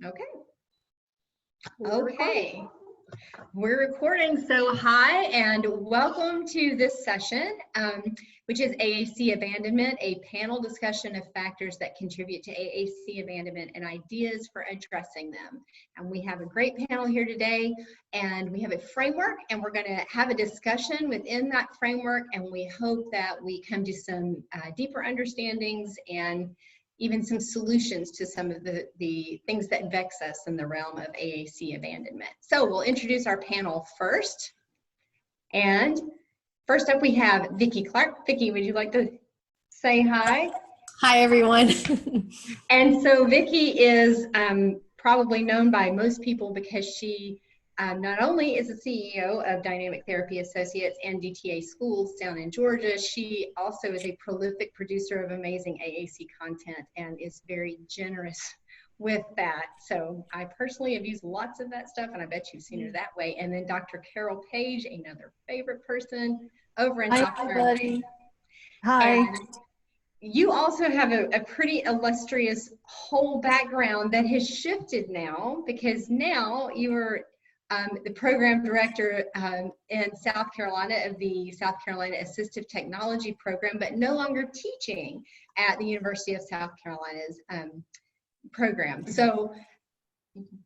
Okay. Okay. We're recording, so hi and welcome to this session, which is AAC Abandonment, a panel discussion of factors that contribute to AAC abandonment and ideas for addressing them. And we have a great panel here today, and we have a framework, and we're going to have a discussion within that framework, and we hope that we come to some deeper understandings and even some solutions to some of the things that vex us in the realm of AAC abandonment. So we'll introduce our panel first. And first up, we have Vicki Clark. Vicki, would you like to say hi? Hi, everyone. And so Vicki is probably known by most people because she not only is the CEO of Dynamic Therapy Associates and DTA Schools down in Georgia, she also is a prolific producer of amazing AAC content and is very generous with that. So I personally have used lots of that stuff, and I bet you've seen her that way. And then Dr. Carol Page, another favorite person over in South Carolina. Hi. And you also have a pretty illustrious whole background that has shifted now, because now you are the program director in South Carolina of the South Carolina Assistive Technology Program, but no longer teaching at the University of South Carolina's program. So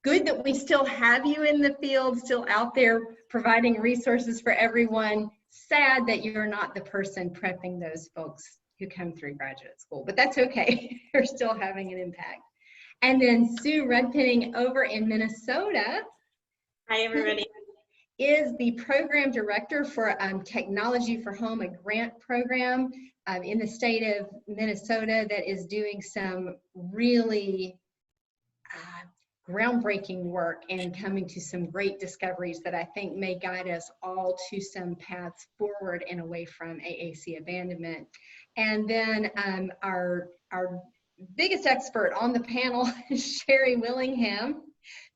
good that we still have you in the field, still out there providing resources for everyone. Sad that you're not the person prepping those folks who come through graduate school, but that's okay. You're still having an impact. And then Sue Redpenning over in Minnesota. Hi, everybody. Is the program director for Technology for Home, a grant program in the state of Minnesota that is doing some really groundbreaking work and coming to some great discoveries that I think may guide us all to some paths forward and away from AAC abandonment. And then our biggest expert on the panel is Sherry Willingham,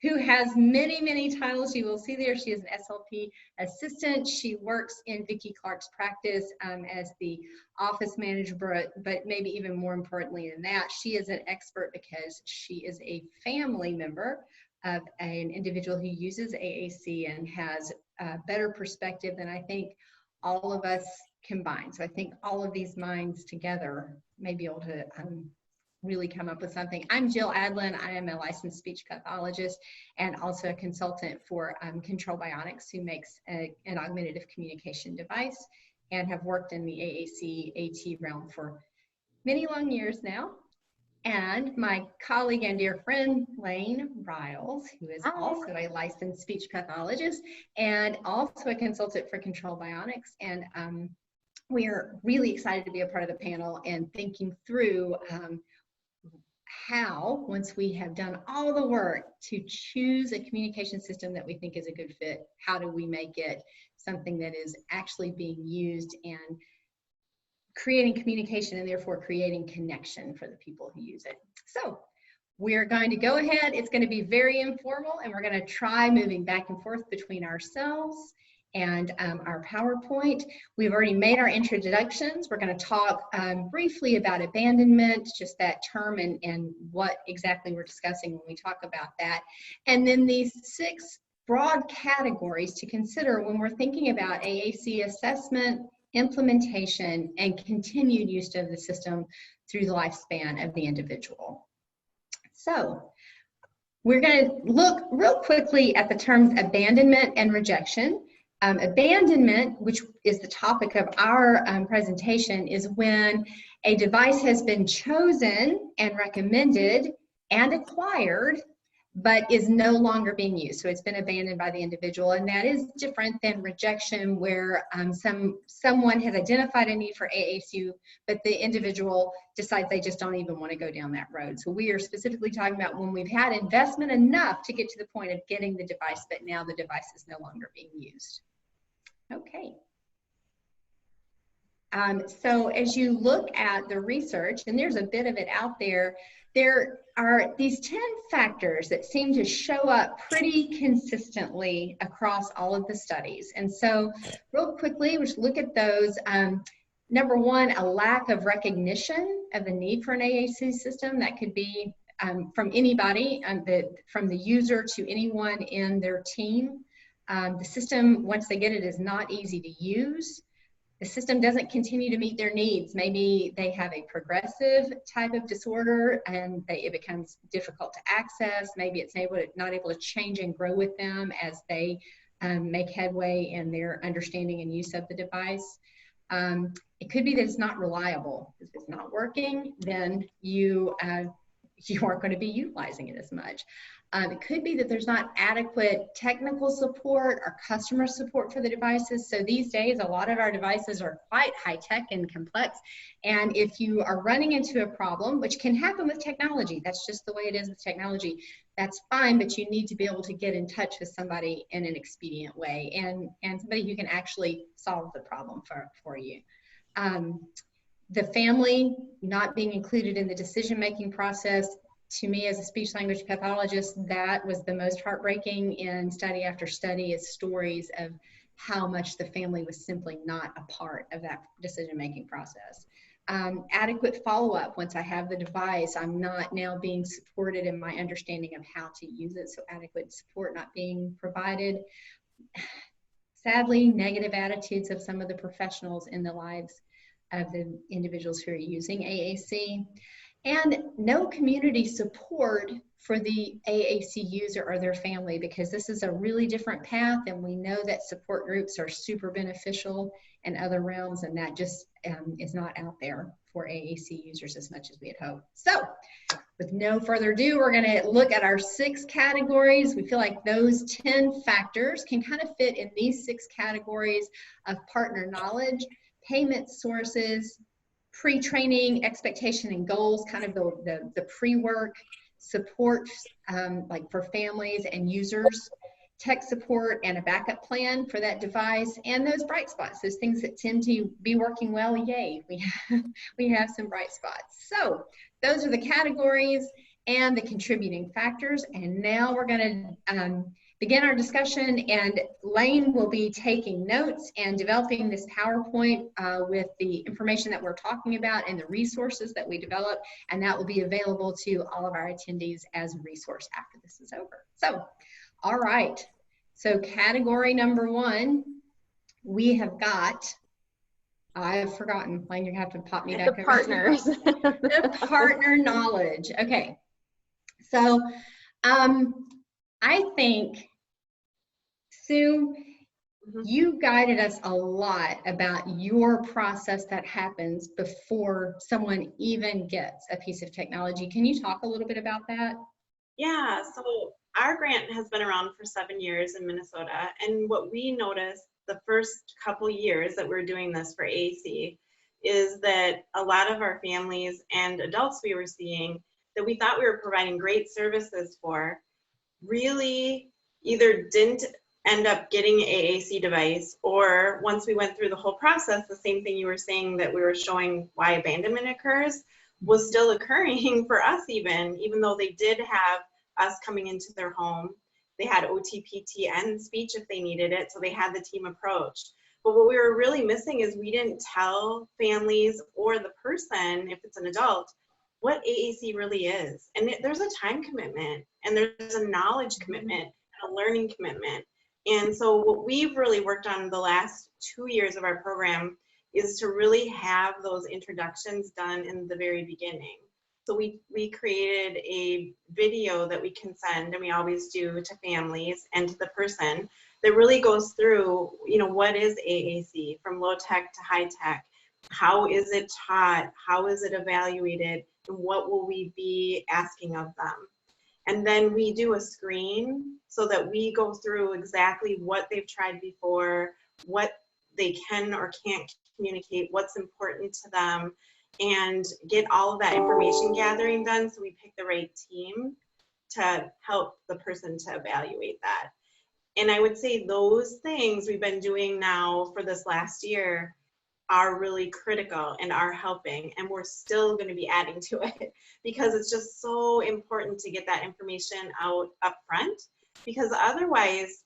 who has many titles. You will see there, she is an SLP assistant. She works in Vicki Clark's practice as the office manager, but maybe even more importantly than that, she is an expert because she is a family member of an individual who uses AAC and has a better perspective than I think all of us combined. So I think all of these minds together may be able to really come up with something. I'm Jill Adlin. I am a licensed speech pathologist and also a consultant for Control Bionics, who makes an augmentative communication device, and have worked in the AAC AT realm for many long years now. And my colleague and dear friend, Lane Riles, who is also a licensed speech pathologist and also a consultant for Control Bionics. And we are really excited to be a part of the panel and thinking through how, once we have done all the work to choose a communication system that we think is a good fit, how do we make it something that is actually being used and creating communication and therefore creating connection for the people who use it. So we're going to go ahead. It's going to be very informal, and we're going to try moving back and forth between ourselves and our PowerPoint. We've already made our introductions. We're going to talk briefly about abandonment, just that term and what exactly we're discussing when we talk about that. And then these 6 broad categories to consider when we're thinking about AAC assessment, implementation, and continued use of the system through the lifespan of the individual. So we're going to look real quickly at the terms abandonment and rejection. Abandonment, which is the topic of our presentation, is when a device has been chosen and recommended and acquired, but is no longer being used. So it's been abandoned by the individual, and that is different than rejection, where someone has identified a need for AAC, but the individual decides they just don't even want to go down that road. So we are specifically talking about when we've had investment enough to get to the point of getting the device, but now the device is no longer being used. Okay. So as you look at the research, and there's a bit of it out there, there are these 10 factors that seem to show up pretty consistently across all of the studies. And so real quickly, we should look at those. Number one, a lack of recognition of the need for an AAC system. That could be from anybody, from the user to anyone in their team. The system, once they get it, is not easy to use. The system doesn't continue to meet their needs. Maybe they have a progressive type of disorder and it becomes difficult to access. Maybe it's not able to change and grow with them as they make headway in their understanding and use of the device. It could be that it's not reliable. If it's not working, then you aren't going to be utilizing it as much. It could be that there's not adequate technical support or customer support for the devices. So these days, a lot of our devices are quite high tech and complex. And if you are running into a problem, which can happen with technology, that's just the way it is with technology, that's fine, but you need to be able to get in touch with somebody in an expedient way and somebody who can actually solve the problem for you. The family not being included in the decision-making process, to me as a speech language pathologist, that was the most heartbreaking in study after study, is stories of how much the family was simply not a part of that decision-making process. Adequate follow-up once I have the device, I'm not now being supported in my understanding of how to use it, so adequate support not being provided. Sadly, negative attitudes of some of the professionals in the lives of the individuals who are using AAC. And no community support for the AAC user or their family, because this is a really different path, and we know that support groups are super beneficial in other realms, and that just is not out there for AAC users as much as we had hoped. So with no further ado, we're going to look at our 6 categories. We feel like those 10 factors can kind of fit in these 6 categories of partner knowledge, payment sources, pre-training, expectation and goals, kind of the pre-work, support like for families and users, tech support and a backup plan for that device, and those bright spots, those things that tend to be working well. Yay, we have some bright spots. So those are the categories and the contributing factors. And now we're going to begin our discussion, and Lane will be taking notes and developing this PowerPoint with the information that we're talking about and the resources that we develop, and that will be available to all of our attendees as a resource after this is over. So, all right, so category number 1, we have got, I've forgotten, Lane, you're gonna have to pop me back over. The partners. The partner knowledge, okay. So, I think, Sue, you guided us a lot about your process that happens before someone even gets a piece of technology. Can you talk a little bit about that? Yeah, so our grant has been around for 7 years in Minnesota, and what we noticed the first couple years that we're doing this for AAC is that a lot of our families and adults we were seeing that we thought we were providing great services for really either didn't end up getting an AAC device, or once we went through the whole process, the same thing you were saying that we were showing why abandonment occurs was still occurring for us, even though they did have us coming into their home. They had OTPT and speech if they needed it, so they had the team approach. But what we were really missing is we didn't tell families or the person, if it's an adult, what AAC really is. And there's a time commitment, and there's a knowledge commitment, and a learning commitment. And so what we've really worked on the last 2 years of our program is to really have those introductions done in the very beginning. So we created a video that we can send, and we always do, to families and to the person that really goes through, what is AAC from low tech to high tech? How is it taught? How is it evaluated? And what will we be asking of them? And then we do a screen so that we go through exactly what they've tried before, what they can or can't communicate, what's important to them, and get all of that information gathering done so we pick the right team to help the person to evaluate that. And I would say those things we've been doing now for this last year are really critical and are helping, and we're still going to be adding to it because it's just so important to get that information out up front, because otherwise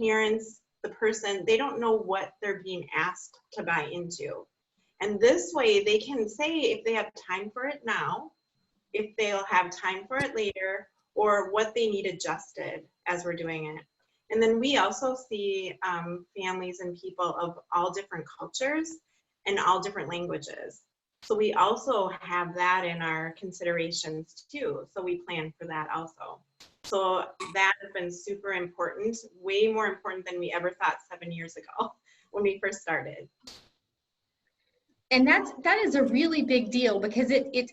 parents, the person, they don't know what they're being asked to buy into. And this way they can say if they have time for it now, if they'll have time for it later, or what they need adjusted as we're doing it. And then we also see families and people of all different cultures and all different languages. So we also have that in our considerations too. So we plan for that also. So that has been super important, way more important than we ever thought 7 years ago when we first started. And that is a really big deal, because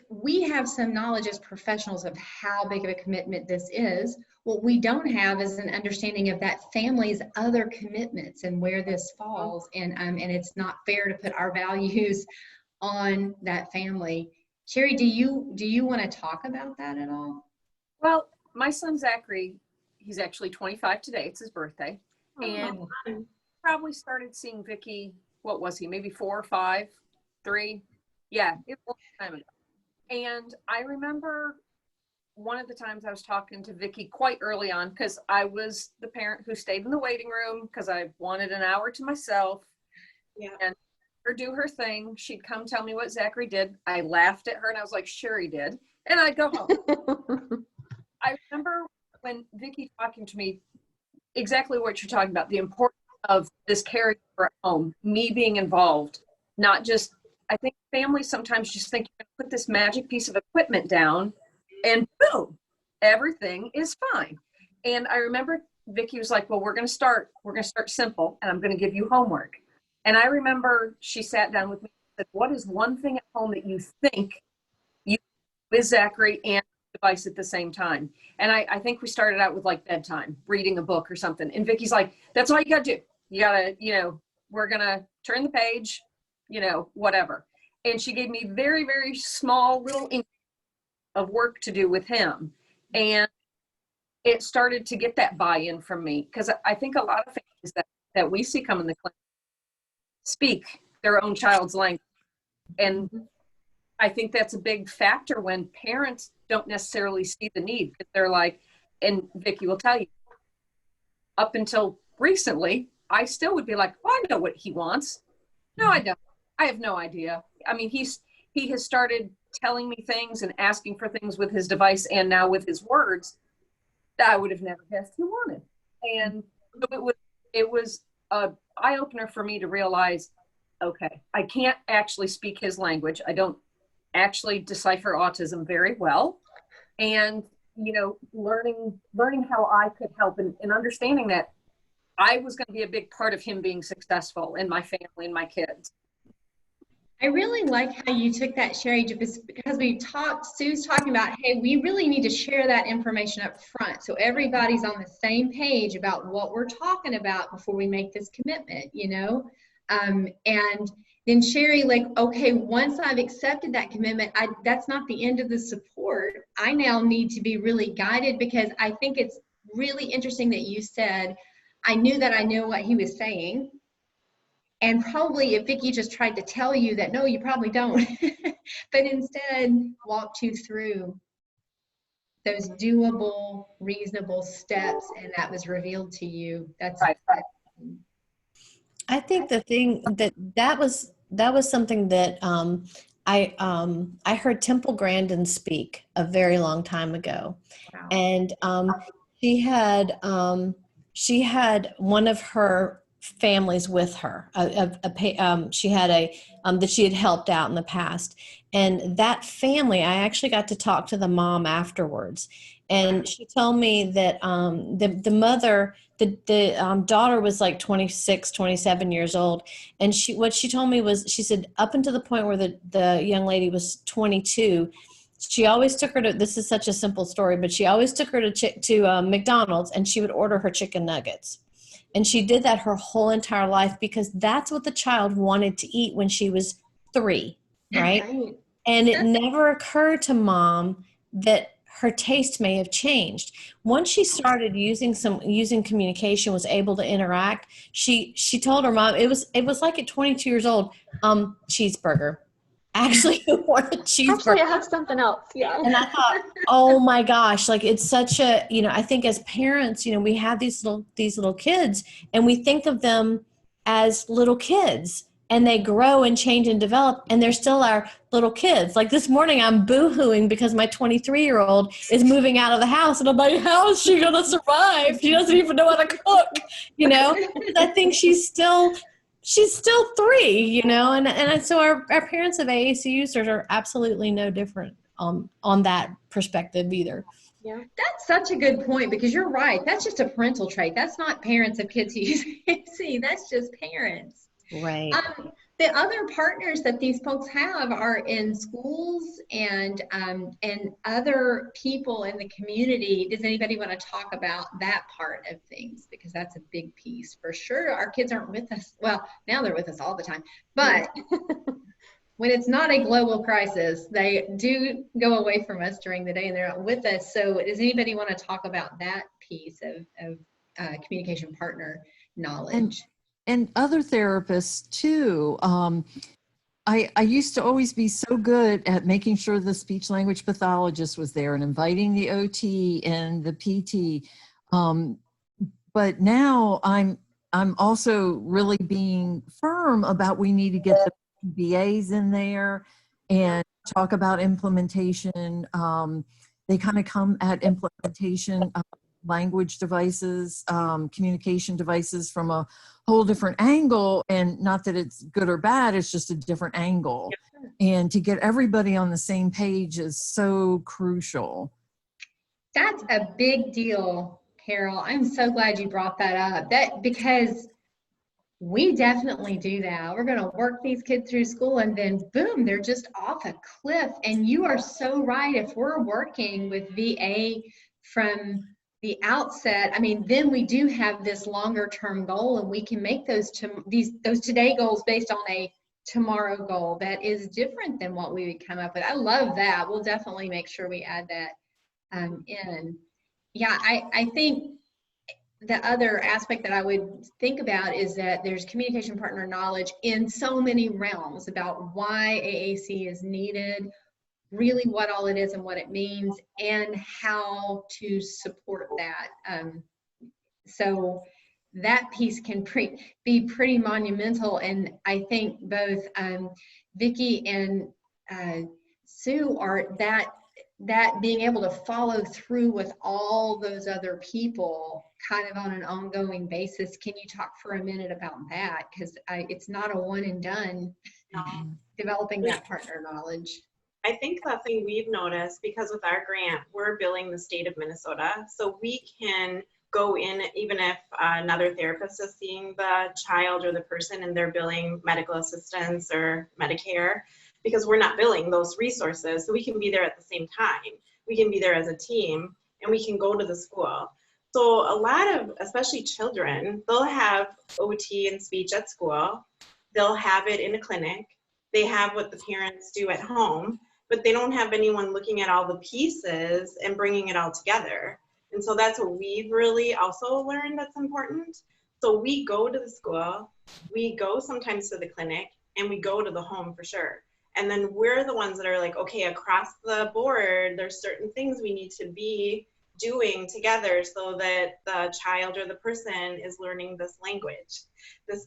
we have some knowledge as professionals of how big of a commitment this is. What we don't have is an understanding of that family's other commitments and where this falls. And it's not fair to put our values on that family. Sherry, do you want to talk about that at all? Well, my son Zachary, he's actually 25 today. It's his birthday. And I probably started seeing Vicki, what was he, maybe 4 or 5, 3? Yeah, it was a long time ago. And I remember one of the times I was talking to Vicki quite early on, because I was the parent who stayed in the waiting room because I wanted an hour to myself. Yeah. And her do her thing. She'd come tell me what Zachary did. I laughed at her and I was like, sure he did. And I'd go home. I remember when Vicki talking to me exactly what you're talking about, the importance of this caregiver at home, me being involved, not just, I think families sometimes just think you can put this magic piece of equipment down and boom, everything is fine. And I remember Vicki was like, well, we're going to start simple, and I'm going to give you homework. And I remember she sat down with me and said, what is one thing at home that you think you with Zachary and device at the same time? And I think we started out with like bedtime, reading a book or something. And Vicki's like, that's all you got to do. You got to, we're going to turn the page, whatever. And she gave me very, very small little of work to do with him. And it started to get that buy-in from me, because I think a lot of families that we see come in the clinic speak their own child's language. And I think that's a big factor when parents don't necessarily see the need, because they're like, and Vicki will tell you, up until recently, I still would be like, well, I know what he wants. No, I don't. I have no idea. I mean, he has started telling me things and asking for things with his device and now with his words that I would have never guessed he wanted. And so it was a eye-opener for me to realize, okay, I can't actually speak his language. I don't actually decipher autism very well. And, learning how I could help and understanding that I was going to be a big part of him being successful in my family and my kids. I really like how you took that, Sherry, because Sue's talking about, hey, we really need to share that information up front so everybody's on the same page about what we're talking about before we make this commitment, and then Sherry, like, okay, once I've accepted that commitment, that's not the end of the support. I now need to be really guided, because I think it's really interesting that you said, I knew that I knew what he was saying. And probably if Vicki just tried to tell you that, no, you probably don't, but instead walked you through those doable, reasonable steps, and that was revealed to you. That's right. I think the thing that was something that I heard Temple Grandin speak a very long time ago. Wow. And she had one of her families with her. She had that she had helped out in the past, and that family, I actually got to talk to the mom afterwards, and she told me that the mother, the daughter was like 26, 27 years old, and what she told me was, she said up until the point where the young lady was 22, she always took her to, this is such a simple story, but she always took her to McDonald's, and she would order her chicken nuggets. And she did that her whole entire life, because that's what the child wanted to eat when she was 3, right? And it never occurred to mom that her taste may have changed. Once she started using communication, was able to interact, she told her mom, it was like at 22 years old, cheeseburger. Actually, wanted cheeseburger. Actually, I have something else. Yeah. And I thought, oh my gosh, like it's such a, I think as parents, we have these little kids, and we think of them as little kids, and they grow and change and develop, and they're still our little kids. Like this morning, I'm boo-hooing because my 23-year-old is moving out of the house, and I'm like, how is she going to survive? She doesn't even know how to cook, you know? I think she's still 3, you know? And so our parents of AAC users are absolutely no different on that perspective either. Yeah. That's such a good point, because you're right. That's just a parental trait. That's not parents of kids who use AAC. That's just parents. Right. The other partners that these folks have are in schools and other people in the community. Does anybody want to talk about that part of things? Because that's a big piece for sure. Our kids aren't with us. Well, now they're with us all the time, but when it's not a global crisis, they do go away from us during the day and they're not with us. So does anybody want to talk about that piece of communication partner knowledge? And other therapists too. I used to always be so good at making sure the speech language pathologist was there and inviting the OT and the PT. But now I'm also really being firm about we need to get the BAs in there and talk about implementation. They kind of come at implementation language devices, communication devices from a whole different angle, and not that it's good or bad, it's just a different angle. And to get everybody on the same page is so crucial. That's a big deal, Carol. I'm so glad you brought that up. Because we definitely do that. We're going to work these kids through school and then boom, they're just off a cliff. And you are so right. If we're working with VA from the outset, I mean, then we do have this longer term goal, and we can make those today goals based on a tomorrow goal that is different than what we would come up with. I love that. We'll definitely make sure we add that in. Yeah, I think the other aspect that I would think about is that there's communication partner knowledge in so many realms about why AAC is needed, really what all it is and what it means, and how to support that. So that piece can be pretty monumental. And I think both Vicki and Sue are that being able to follow through with all those other people kind of on an ongoing basis. Can you talk for a minute about that? Because it's not a one and done developing that partner knowledge. I think the thing we've noticed, because with our grant, we're billing the state of Minnesota, so we can go in even if another therapist is seeing the child or the person and they're billing medical assistance or Medicare, because we're not billing those resources. So we can be there at the same time. We can be there as a team, and we can go to the school. So a lot of, especially children, they'll have OT and speech at school. They'll have it in a clinic. They have what the parents do at home, but they don't have anyone looking at all the pieces and bringing it all together. And so that's what we've really also learned that's important. So we go to the school, we go sometimes to the clinic, and we go to the home for sure. And then we're the ones that are like, okay, across the board, there's certain things we need to be doing together so that the child or the person is learning this language,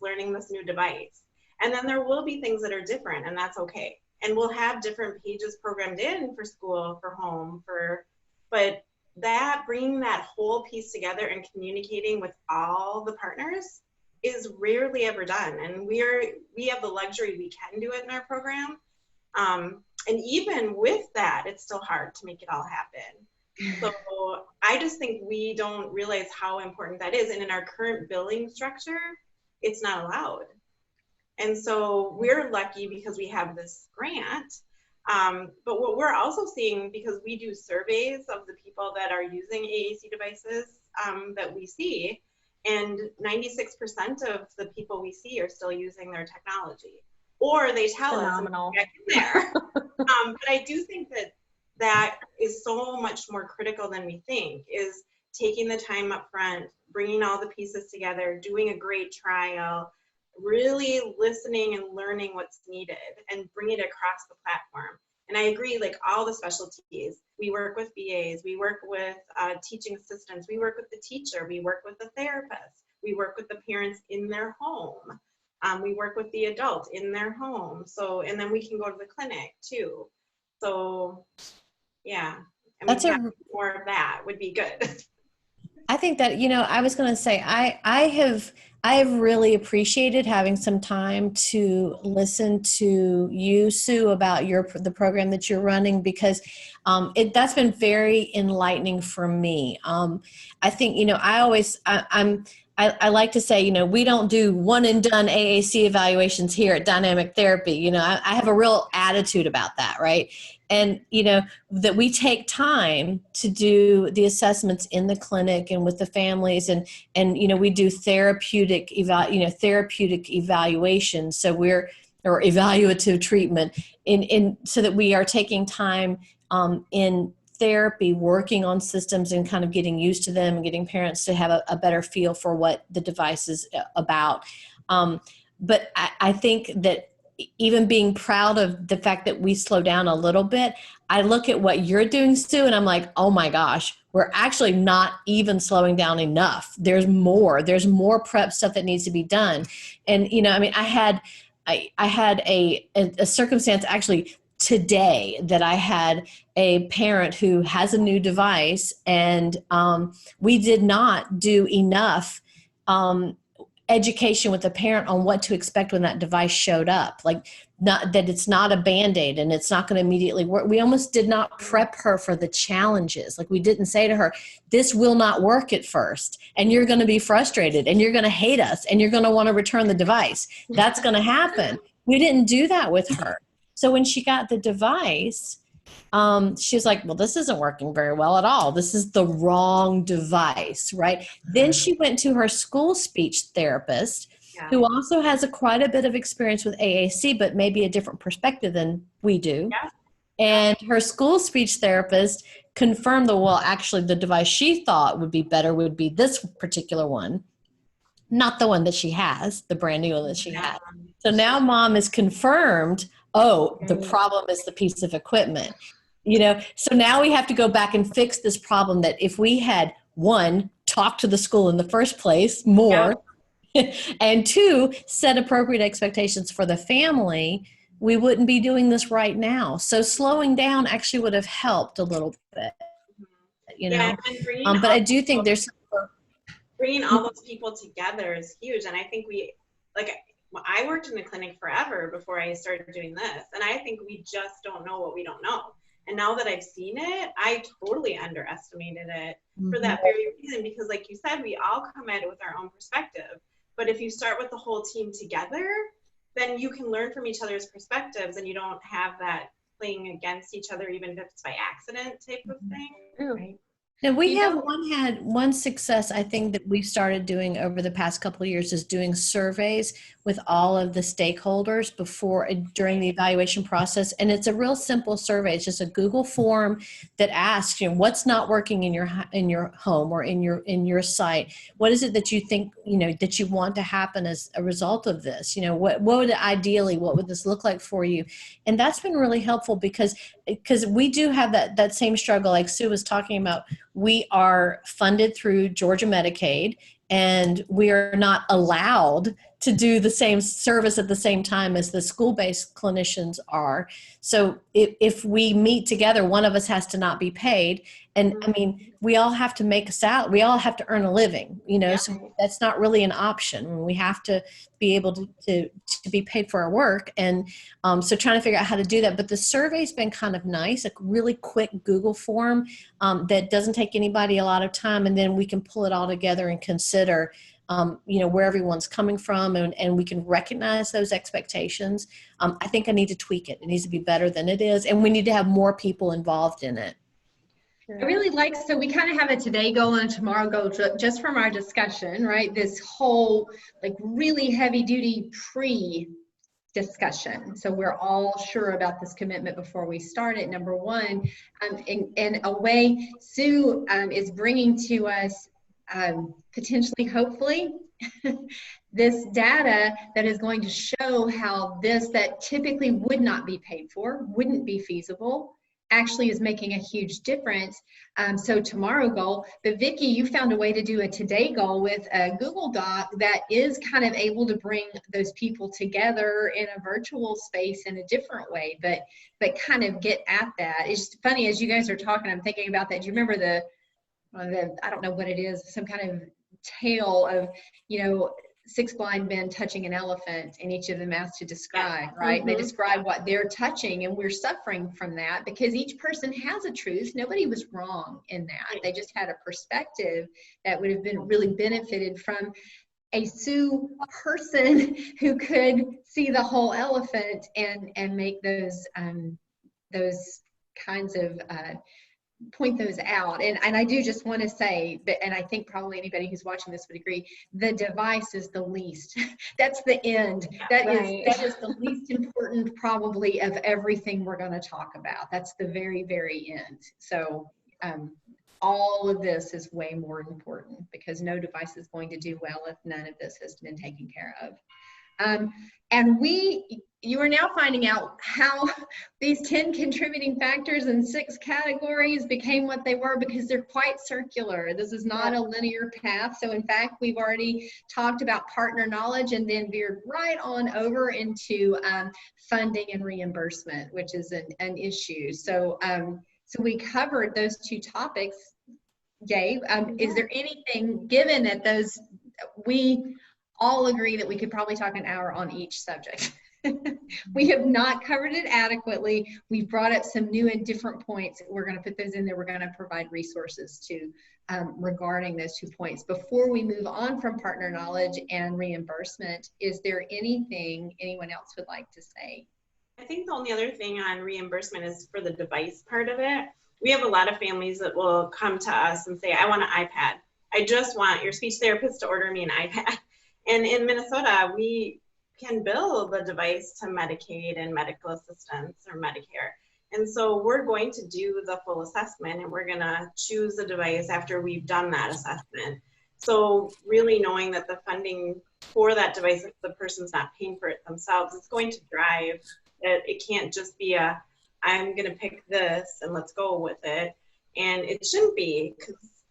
learning this new device. And then there will be things that are different, and that's okay. And we'll have different pages programmed in for school, for home, but that bringing that whole piece together and communicating with all the partners is rarely ever done. And we have the luxury, we can do it in our program. And even with that, it's still hard to make it all happen. So I just think we don't realize how important that is. And in our current billing structure, it's not allowed. And so we're lucky because we have this grant. But what we're also seeing, because we do surveys of the people that are using AAC devices that we see, and 96% of the people we see are still using their technology. Or they tell Phenomenal. us get in there. But I do think that is so much more critical than we think, is taking the time up front, bringing all the pieces together, doing a great trial, really listening and learning what's needed and bring it across the platform. And I agree, like all the specialties, we work with VAs, we work with teaching assistants, we work with the teacher, we work with the therapist, we work with the parents in their home. We work with the adult in their home. So, and then we can go to the clinic too. So, yeah, I mean, That's a more of that would be good. I think that, I was going to say, I have really appreciated having some time to listen to you, Sue, about the program that you're running, because that's been very enlightening for me. I think, I like to say, we don't do one and done AAC evaluations here at Dynamic Therapy. I have a real attitude about that, right? And, that we take time to do the assessments in the clinic and with the families, and we do therapeutic evaluations. So or evaluative treatment so that we are taking time in therapy, working on systems and kind of getting used to them and getting parents to have a better feel for what the device is about. But I think that even being proud of the fact that we slow down a little bit, I look at what you're doing, Sue, and I'm like, oh my gosh, we're actually not even slowing down enough. There's more prep stuff that needs to be done. And, I had a circumstance actually today that I had a parent who has a new device, and we did not do enough education with the parent on what to expect when that device showed up. Like, not that it's not a Band-Aid and it's not going to immediately work. We almost did not prep her for the challenges. Like, we didn't say to her, this will not work at first, and you're going to be frustrated, and you're going to hate us, and you're going to want to return the device. That's going to happen. We didn't do that with her. So when she got the device, she was like, well, this isn't working very well at all. This is the wrong device, right? Then she went to her school speech therapist, who also has quite a bit of experience with AAC, but maybe a different perspective than we do. Yeah. And her school speech therapist confirmed that, well, actually the device she thought would be better would be this particular one, not the one that she has, the brand new one that she had. So now mom is confirmed, the problem is the piece of equipment. So now we have to go back and fix this problem that if we had, one, talked to the school in the first place more, and two, set appropriate expectations for the family, we wouldn't be doing this right now. So slowing down actually would have helped a little bit, but I do think bringing all those people together is huge. And I think I worked in the clinic forever before I started doing this. And I think we just don't know what we don't know. And now that I've seen it, I totally underestimated it for that very reason, because like you said, we all come at it with our own perspective. But if you start with the whole team together, then you can learn from each other's perspectives, and you don't have that playing against each other, even if it's by accident type of thing. Right. Now we had one success I think that we've started doing over the past couple of years is doing surveys with all of the stakeholders during the evaluation process. And it's a real simple survey. It's just a Google form that asks, what's not working in your home or in your site? What is it that you think, that you want to happen as a result of this? What would this look like for you? And that's been really helpful because we do have that same struggle like Sue was talking about. We are funded through Georgia Medicaid, and we are not allowed to do the same service at the same time as the school-based clinicians are. So if we meet together, one of us has to not be paid. And I mean, we all have to make a salary. We all have to earn a living, so that's not really an option. We have to be able to be paid for our work. And so trying to figure out how to do that. But the survey's been kind of nice, a really quick Google form that doesn't take anybody a lot of time. And then we can pull it all together and consider where everyone's coming from, and we can recognize those expectations. I think I need to tweak it. It needs to be better than it is, and we need to have more people involved in it. I really so we kind of have a today goal and a tomorrow goal just from our discussion, right? This whole really heavy duty pre-discussion. So we're all sure about this commitment before we start it, number one. In a way, Sue is bringing to us potentially, hopefully, this data that is going to show how that typically would not be paid for, wouldn't be feasible, actually is making a huge difference. So tomorrow goal, but Vicki, you found a way to do a today goal with a Google Doc that is kind of able to bring those people together in a virtual space in a different way, but kind of get at that. It's just funny, as you guys are talking, I'm thinking about that. Do you remember the I don't know what it is, some kind of tale of, 6 blind men touching an elephant, and each of them asked to describe, right? Mm-hmm. They describe what they're touching, and we're suffering from that because each person has a truth. Nobody was wrong in that. They just had a perspective that would have been really benefited from a Sioux person who could see the whole elephant and make those kinds of point those out. And I do just want to say that, and I think probably anybody who's watching this would agree, the device is the least. That's the end. That is the least important probably of everything we're going to talk about. That's the very, very end. So all of this is way more important because no device is going to do well if none of this has been taken care of. And you are now finding out how these 10 contributing factors and 6 categories became what they were because they're quite circular. This is not a linear path. So in fact, we've already talked about partner knowledge and then veered right on over into funding and reimbursement, which is an issue. So, so we covered those 2 topics. Gabe, is there anything, given that we all agree that we could probably talk an hour on each subject. We have not covered it adequately. We've brought up some new and different points. We're going to put those in there. We're going to provide resources to regarding those 2 points. Before we move on from partner knowledge and reimbursement, is there anything anyone else would like to say? I think the only other thing on reimbursement is for the device part of it. We have a lot of families that will come to us and say, I want an iPad. I just want your speech therapist to order me an iPad. And in Minnesota, we can bill the device to Medicaid and medical assistance or Medicare. And so we're going to do the full assessment and we're going to choose the device after we've done that assessment. So really knowing that the funding for that device, if the person's not paying for it themselves, it's going to drive that. It can't just be I'm going to pick this and let's go with it. And it shouldn't be,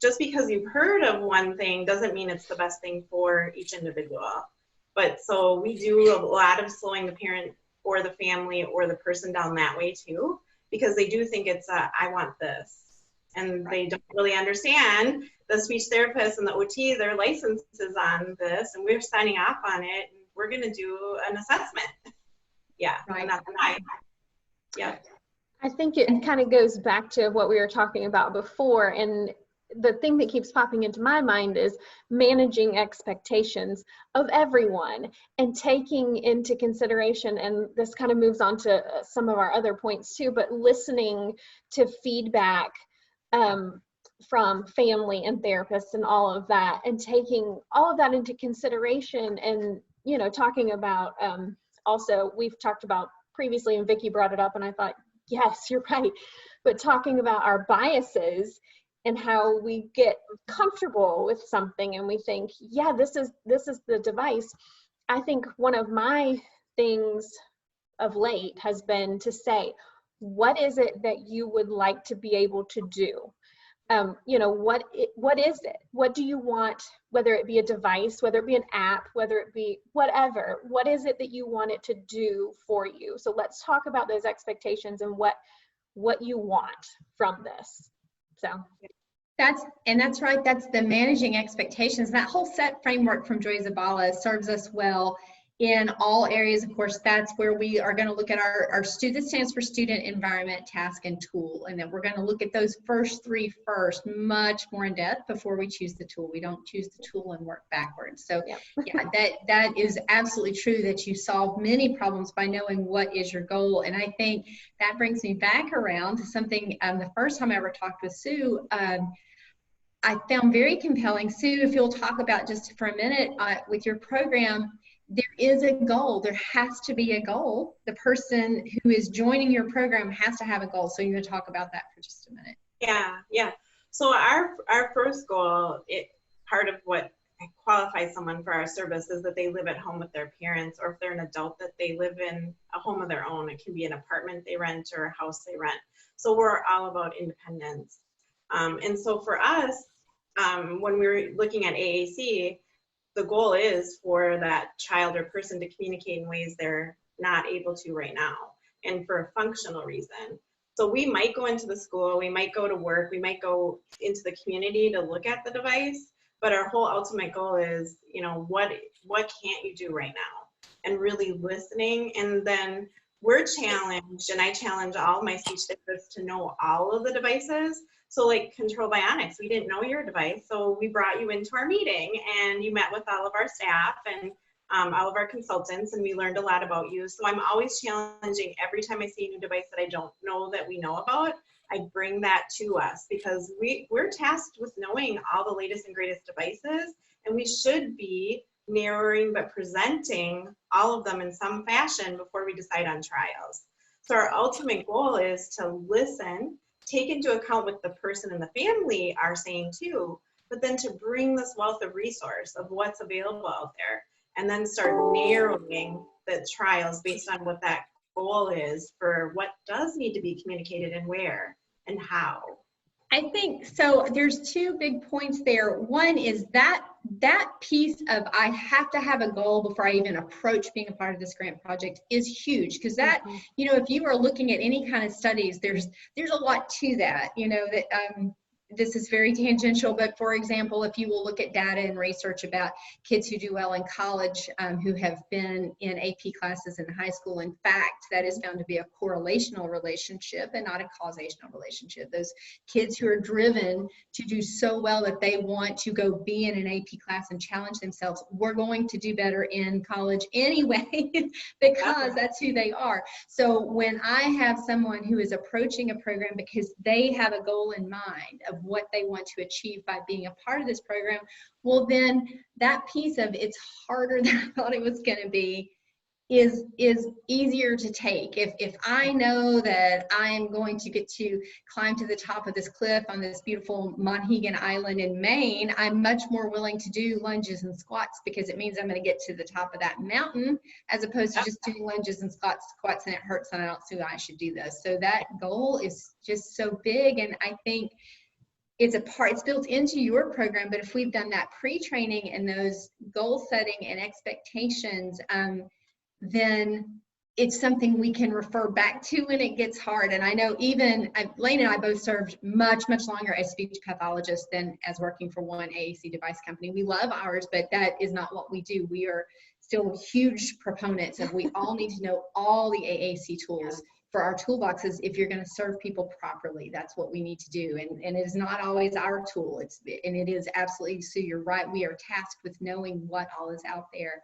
just because you've heard of one thing doesn't mean it's the best thing for each individual. But so we do a lot of slowing the parent or the family or the person down that way too, because they do think it's I want this. And they don't really understand the speech therapist and the OT, their license is on this and we're signing off on it. And we're going to do an assessment. Yeah. Right. Yeah. I think it kind of goes back to what we were talking about before. And the thing that keeps popping into my mind is managing expectations of everyone and taking into consideration, and this kind of moves on to some of our other points too, but listening to feedback from family and therapists and all of that, and taking all of that into consideration. And, talking about also, we've talked about previously, and Vicki brought it up, and I thought, yes, you're right, but talking about our biases and how we get comfortable with something and we think, yeah, this is the device. I think one of my things of late has been to say, what is it that you would like to be able to do? What is it? What do you want, whether it be a device, whether it be an app, whether it be whatever, what is it that you want it to do for you? So let's talk about those expectations and what you want from this. So that's right. That's the managing expectations. That whole SET framework from Joy Zabala serves us well in all areas. Of course, that's where we are going to look at our that stands for student, environment, task, and tool. And then we're going to look at those first 3 first, much more in depth before we choose the tool. We don't choose the tool and work backwards. So yeah, that is absolutely true, that you solve many problems by knowing what is your goal. And I think that brings me back around to something the first time I ever talked with Sue, I found very compelling. Sue, if you'll talk about just for a minute with your program, there is a goal. There has to be a goal. The person who is joining your program has to have a goal. So you're going to talk about that for just a minute. Yeah. So our first goal, part of what qualifies qualify someone for our service is that they live at home with their parents, or if they're an adult, that they live in a home of their own. It can be an apartment they rent or a house they rent. So we're all about independence. And so for us, when we're looking at AAC, the goal is for that child or person to communicate in ways they're not able to right now, and for a functional reason. So we might go into the school, we might go to work, we might go into the community to look at the device, but our whole ultimate goal is, you know, what can't you do right now? And really listening. And then we're challenged, and I challenge all my speech therapists to know all of the devices. So like Control Bionics, we didn't know your device, so we brought you into our meeting and you met with all of our staff and all of our consultants, and we learned a lot about you. So I'm always challenging every time I see a new device that I don't know that we know about. I bring that to us because we're tasked with knowing all the latest and greatest devices, and we should be narrowing but presenting all of them in some fashion before we decide on trials. So our ultimate goal is to listen, take into account what the person and the family are saying too, but then to bring this wealth of resource of what's available out there, and then start narrowing the trials based on what that goal is for what does need to be communicated and where and how. I think so. There's two big points there. One is that piece of I have to have a goal before I even approach being a part of this grant project is huge, because that, you know, if you are looking at any kind of studies, there's a lot to that, you know, that this is very tangential, but for example, if you will look at data and research about kids who do well in college, who have been in AP classes in high school, in fact, that is found to be a correlational relationship and not a causational relationship. Those kids who are driven to do so well that they want to go be in an AP class and challenge themselves, we're going to do better in college anyway, because that's who they are. So when I have someone who is approaching a program because they have a goal in mind of what they want to achieve by being a part of this program, well, then that piece of it's harder than I thought it was going to be is easier to take. If I know that I'm going to get to climb to the top of this cliff on this beautiful Monhegan Island in Maine, I'm much more willing to do lunges and squats because it means I'm going to get to the top of that mountain, as opposed to just doing lunges and squats and it hurts and I don't see why I should do this. So that goal is just so big, and I think it's built into your program. But if we've done that pre-training and those goal setting and expectations, then it's something we can refer back to when it gets hard. And I know even Lane and I both served much longer as speech pathologists than as working for one AAC device company. We love ours, but that is not what we do. We are still huge proponents of we all need to know all the AAC tools for our toolboxes. If you're going to serve people properly, that's what we need to do. And it is not always our tool. And it is absolutely, so you're right, we are tasked with knowing what all is out there.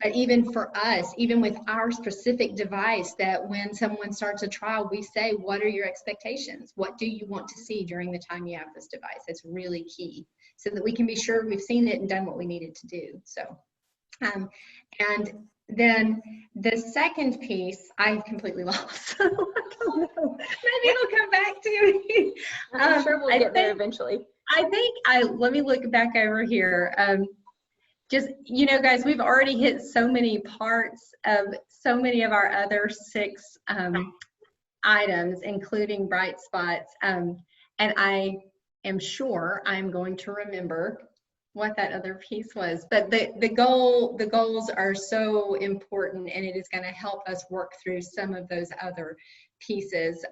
But even for us, even with our specific device, that when someone starts a trial, we say, what are your expectations? What do you want to see during the time you have this device? It's really key, so that we can be sure we've seen it and done what we needed to do. So, and then the second piece, I completely lost. I don't know. Maybe it'll come back to me. I'm sure we'll get there eventually. I think let me look back over here. Just, you know, guys, we've already hit so many parts of so many of our other 6 items, including bright spots. And I am sure I'm going to remember what that other piece was. But the goals are so important, and it is going to help us work through some of those other pieces.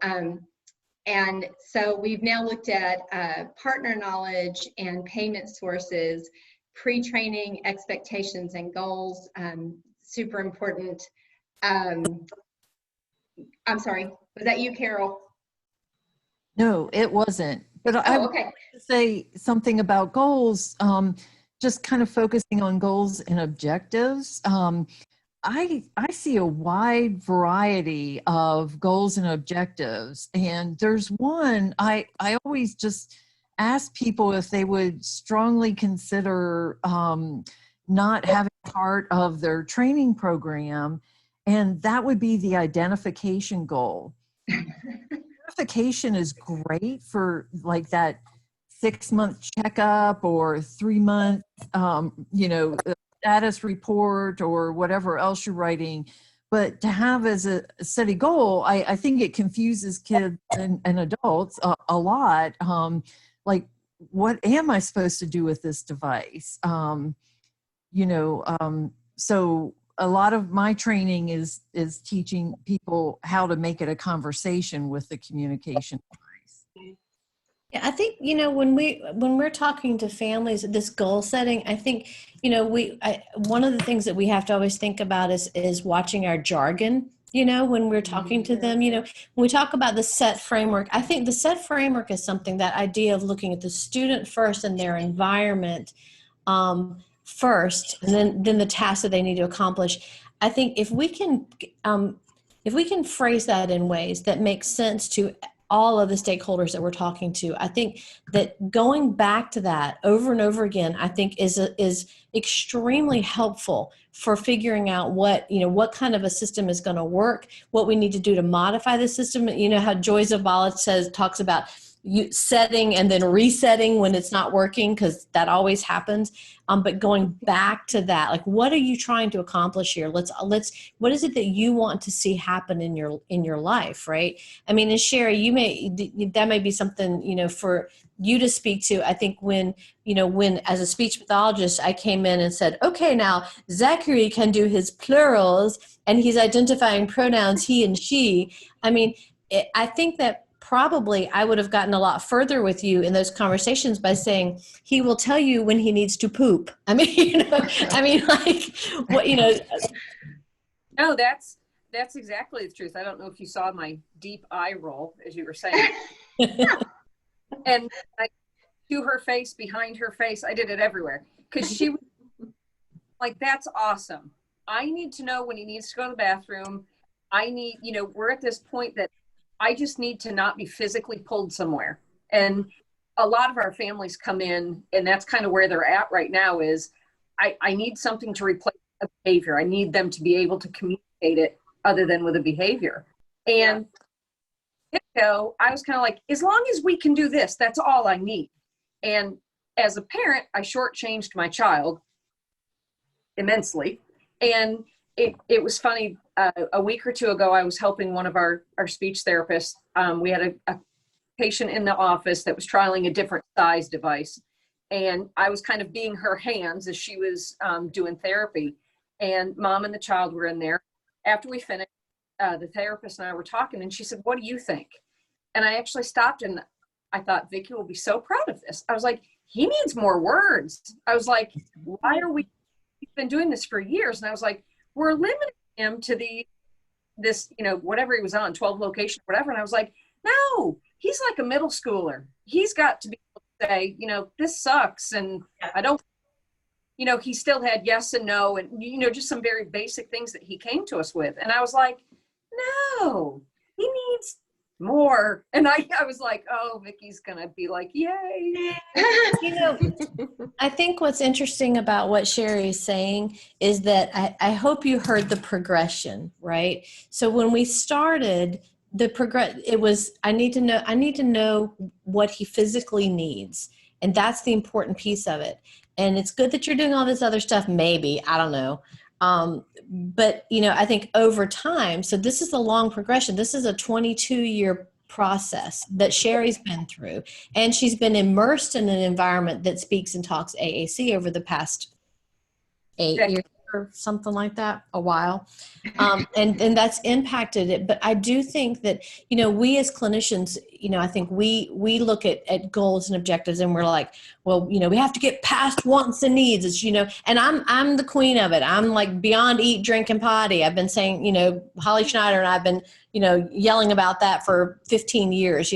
And so we've now looked at partner knowledge and payment sources, pre-training, expectations, and goals. Super important. I'm sorry, was that you, Carol? No, it wasn't. But I would like to say something about goals, just kind of focusing on goals and objectives. I see a wide variety of goals and objectives, and there's one I always just ask people if they would strongly consider not having part of their training program, and that would be the identification goal. Identification is great for like that 6-month checkup or 3-month, status report or whatever else you're writing. But to have as a steady goal, I think it confuses kids and adults a lot. Like, what am I supposed to do with this device? So a lot of my training is teaching people how to make it a conversation with the communication device. Yeah, I think, when we're talking to families, this goal setting, I think, one of the things that we have to always think about is watching our jargon, when we're talking to them, when we talk about the set framework. I think the set framework is something, that idea of looking at the student first and their environment first, and then the tasks that they need to accomplish. I think if we can phrase that in ways that make sense to all of the stakeholders that we're talking to, I think that going back to that over and over again, I think is extremely helpful for figuring out what kind of a system is going to work, what we need to do to modify the system. How Joy Zavala talks about setting and then resetting when it's not working, because that always happens. But going back to that, like, what are you trying to accomplish here? What is it that you want to see happen in your life, right? I mean, and Sherry, that may be something, for you to speak to. I think when as a speech pathologist, I came in and said, okay, now Zachary can do his plurals and he's identifying pronouns he and she. I mean, I think that probably I would have gotten a lot further with you in those conversations by saying, he will tell you when he needs to poop. I mean, like, what, No, that's exactly the truth. I don't know if you saw my deep eye roll as you were saying. And to her face, behind her face, I did it everywhere, because she was like, that's awesome. I need to know when he needs to go to the bathroom. We're at this point that I just need to not be physically pulled somewhere. And a lot of our families come in, and that's kind of where they're at right now, is I need something to replace a behavior. I need them to be able to communicate it other than with a behavior. And I was kind of like, as long as we can do this, that's all I need. And as a parent, I shortchanged my child immensely. And it was funny. A week or two ago, I was helping one of our speech therapists. We had a patient in the office that was trialing a different size device. And I was kind of being her hands as she was doing therapy. And mom and the child were in there. After we finished, the therapist and I were talking, and she said, what do you think? And I actually stopped, and I thought, Vicki will be so proud of this. I was like, he needs more words. I was like, why are we've been doing this for years? And I was like, we're limiting him to this, whatever he was on, 12 location, whatever. And I was like, no, he's like a middle schooler. He's got to be able to say, this sucks. And I don't, he still had yes and no, and, just some very basic things that he came to us with. And I was like, no, he needs more. And I was like, oh, Vicki's gonna be like, yay. I think what's interesting about what Sherry is saying is that I hope you heard the progression, right? So when we started it was, I need to know what he physically needs. And that's the important piece of it. And it's good that you're doing all this other stuff, maybe, I don't know. But, I think over time, so this is a long progression. This is a 22-year process that Sherry's been through. And she's been immersed in an environment that speaks and talks AAC over the past 8 years or something like that, a while. And that's impacted it. But I do think that, we as clinicians, I think we look at goals and objectives, and we're like, well, we have to get past wants and needs. It's, and I'm the queen of it. I'm like beyond eat, drink, and potty. I've been saying, Holly Schneider and I've been, yelling about that for 15 years,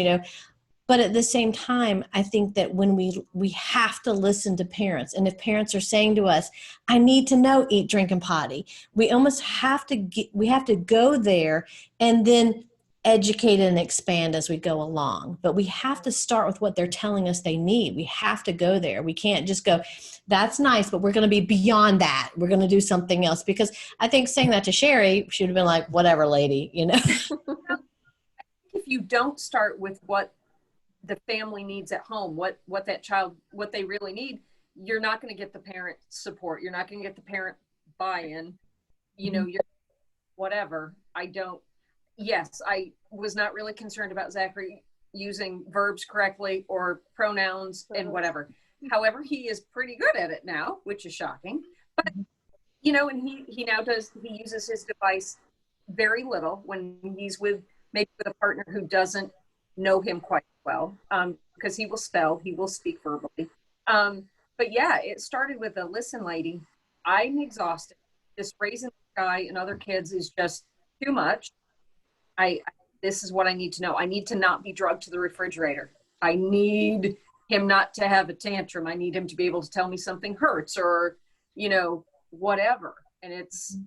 But at the same time, I think that when we have to listen to parents, and if parents are saying to us, I need to know eat, drink, and potty, we almost have to go there and then educate and expand as we go along. But we have to start with what they're telling us they need. We have to go there. We can't just go, that's nice, but we're going to be beyond that. We're going to do something else. Because I think saying that to Sherry, she would have been like, whatever, lady, If you don't start with what the family needs at home, what that child, what they really need, you're not going to get the parent support. You're not going to get the parent buy-in. You know, you're whatever. Yes, I was not really concerned about Zachary using verbs correctly or pronouns and whatever. However, he is pretty good at it now, which is shocking. But, you know, and he now he uses his device very little when he's maybe with a partner who doesn't know him quite well, because he will spell, he will speak verbally. But yeah, it started with a listen, lady, I'm exhausted. This raising this guy and other kids is just too much. This is what I need to know. I need to not be drugged to the refrigerator. I need him not to have a tantrum. I need him to be able to tell me something hurts or, you know, whatever. And it's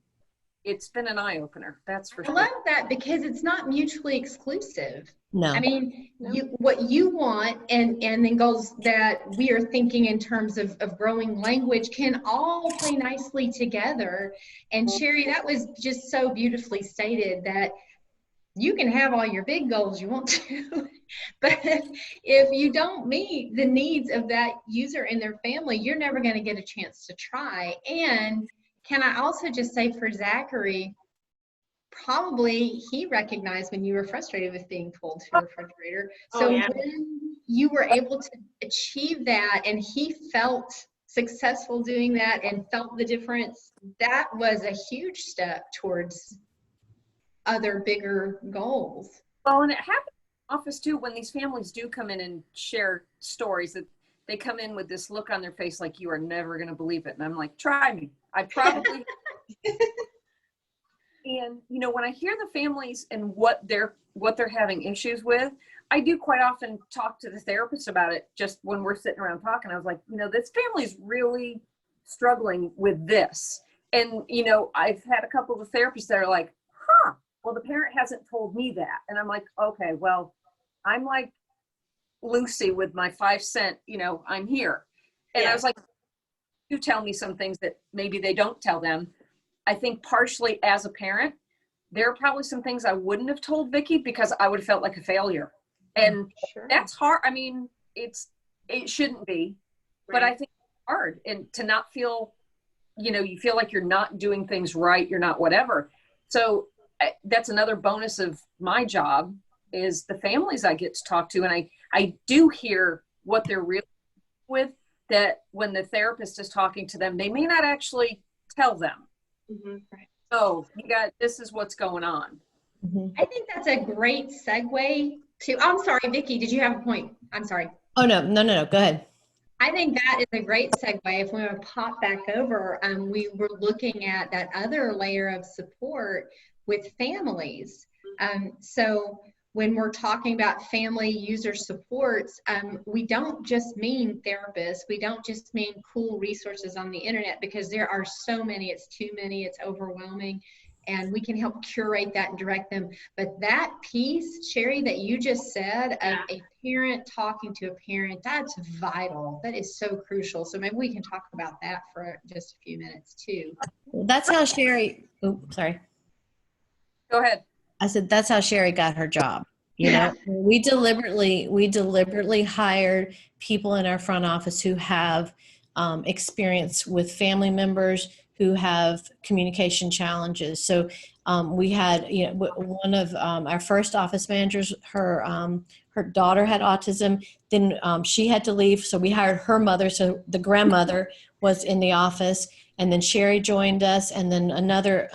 been an eye opener. That's for sure. I love that because it's not mutually exclusive. No. I mean, what you want and then goals that we are thinking in terms of growing language can all play nicely together. And Sherry, that was just so beautifully stated that you can have all your big goals you want to, but if you don't meet the needs of that user and their family, you're never going to get a chance to try. And can I also just say for Zachary, probably he recognized when you were frustrated with being pulled to the refrigerator. So when you were able to achieve that and he felt successful doing that and felt the difference, that was a huge step towards other bigger goals. Well, and it happens in the office too when these families do come in and share stories that they come in with this look on their face like you are never going to believe it. And I'm like, try me. I probably and you know, when I hear the families and what they're having issues with, I do quite often talk to the therapist about it just when we're sitting around talking. I was like, you know, this family's really struggling with this. And you know, I've had a couple of therapists that are like, well, the parent hasn't told me that. And I'm like, okay, well, I'm like Lucy with my 5 cent, you know, I'm here. And I was like, you tell me some things that maybe they don't tell them. I think partially as a parent, there are probably some things I wouldn't have told Vicki because I would have felt like a failure. And that's hard. I mean, it shouldn't be, but I think it's hard. And to not feel, you know, you feel like you're not doing things right, you're not whatever. So that's another bonus of my job is the families I get to talk to. And I do hear what they're really with, that when the therapist is talking to them, they may not actually tell them. So this is what's going on. I think that's a great segue to, I'm sorry, Vicki, did you have a point? I'm sorry. Oh, no, go ahead. I think that is a great segue. If we want to pop back over, we were looking at that other layer of support with families. So when we're talking about family user supports, we don't just mean therapists. We don't just mean cool resources on the internet because there are so many, it's too many, it's overwhelming, and we can help curate that and direct them. But that piece, Sherry, that you just said of a parent talking to a parent, that's vital. That is so crucial. So maybe we can talk about that for just a few minutes too. That's how Sherry, sorry. Go ahead. I said, that's how Sherry got her job. You know, we deliberately hired people in our front office who have experience with family members who have communication challenges. So we had, you know, one of our first office managers, her daughter had autism. Then she had to leave, so we hired her mother. So the grandmother was in the office, and then Sherry joined us, and then another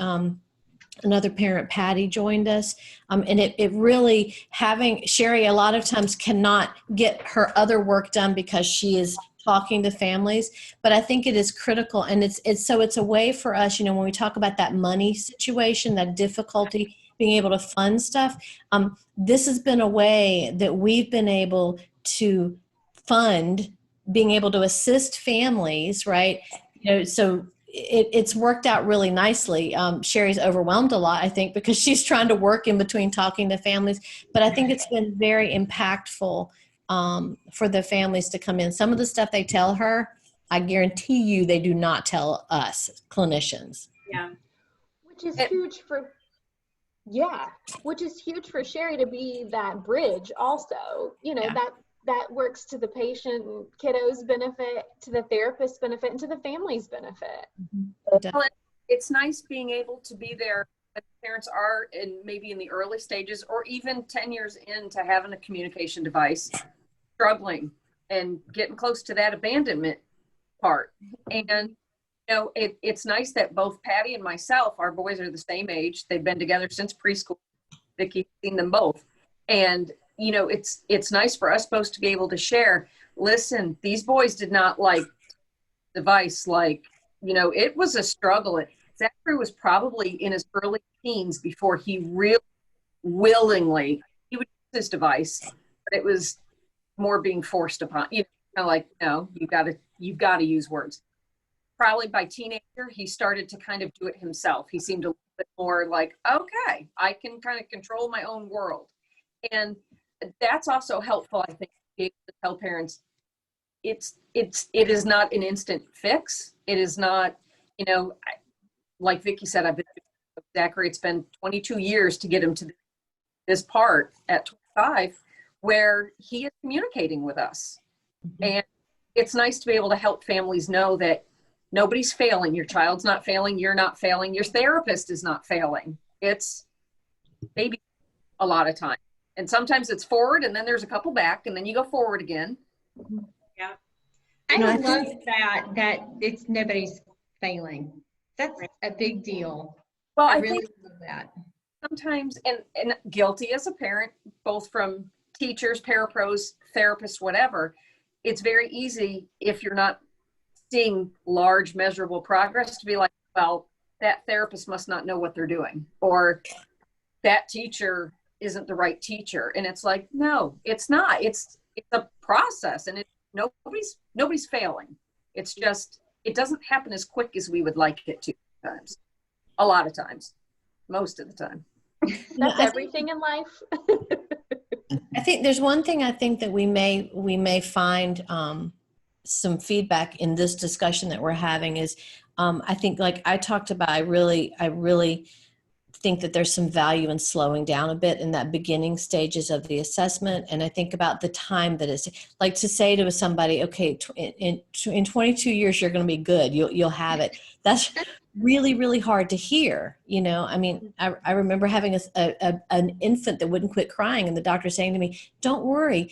parent, Patty, joined us. And it really, having Sherry a lot of times cannot get her other work done because she is talking to families, but I think it is critical. And it's a way for us, you know, when we talk about that money situation, that difficulty being able to fund stuff, this has been a way that we've been able to fund being able to assist families, right? You know, so it's worked out really nicely. Sherry's overwhelmed a lot, I think, because she's trying to work in between talking to families. But I think it's been very impactful for the families to come in. Some of the stuff they tell her, I guarantee you they do not tell us clinicians. Which is huge for Sherry to be that bridge also. You know, that that works to the patient and kiddos benefit, to the therapist's benefit, and to the family's benefit. Well, it's nice being able to be there when parents are maybe in the early stages or even 10 years into having a communication device, struggling and getting close to that abandonment part. And it's nice that both Patty and myself, our boys are the same age. They've been together since preschool. Vicki's seen them both. And, it's nice for us both to be able to share, listen, these boys did not like device. It was a struggle. Zachary was probably in his early teens before he really willingly, he would use this device, but it was more being forced upon, no, you've got to use words. Probably by teenager, he started to kind of do it himself. He seemed a little bit more like, okay, I can kind of control my own world. And that's also helpful, I think, to be able to tell parents, it is not an instant fix. It is not, like Vicki said, I've been with Zachary, it's been 22 years to get him to this part at 25 where he is communicating with us. Mm-hmm. And it's nice to be able to help families know that nobody's failing. Your child's not failing. You're not failing. Your therapist is not failing. It's maybe a lot of time. And sometimes it's forward and then there's a couple back and then you go forward again. Yeah. I love that it's nobody's failing. That's a big deal. Well, I really think love that. Sometimes, and guilty as a parent, both from teachers, parapros, therapists, whatever, it's very easy if you're not seeing large measurable progress to be like, well, that therapist must not know what they're doing, or that teacher isn't the right teacher. And it's like, no, it's not. It's a process, and nobody's failing. It's just, it doesn't happen as quick as we would like it to sometimes. A lot of times, most of the time. That's everything in life. I think there's one thing I think that we may find some feedback in this discussion that we're having is I think, like I talked about, I really think that there's some value in slowing down a bit in that beginning stages of the assessment. And I think about the time that it's like to say to somebody, okay, in 22 years, you're going to be good. You'll have it. That's really, really hard to hear. I mean, I remember having an infant that wouldn't quit crying and the doctor saying to me, don't worry,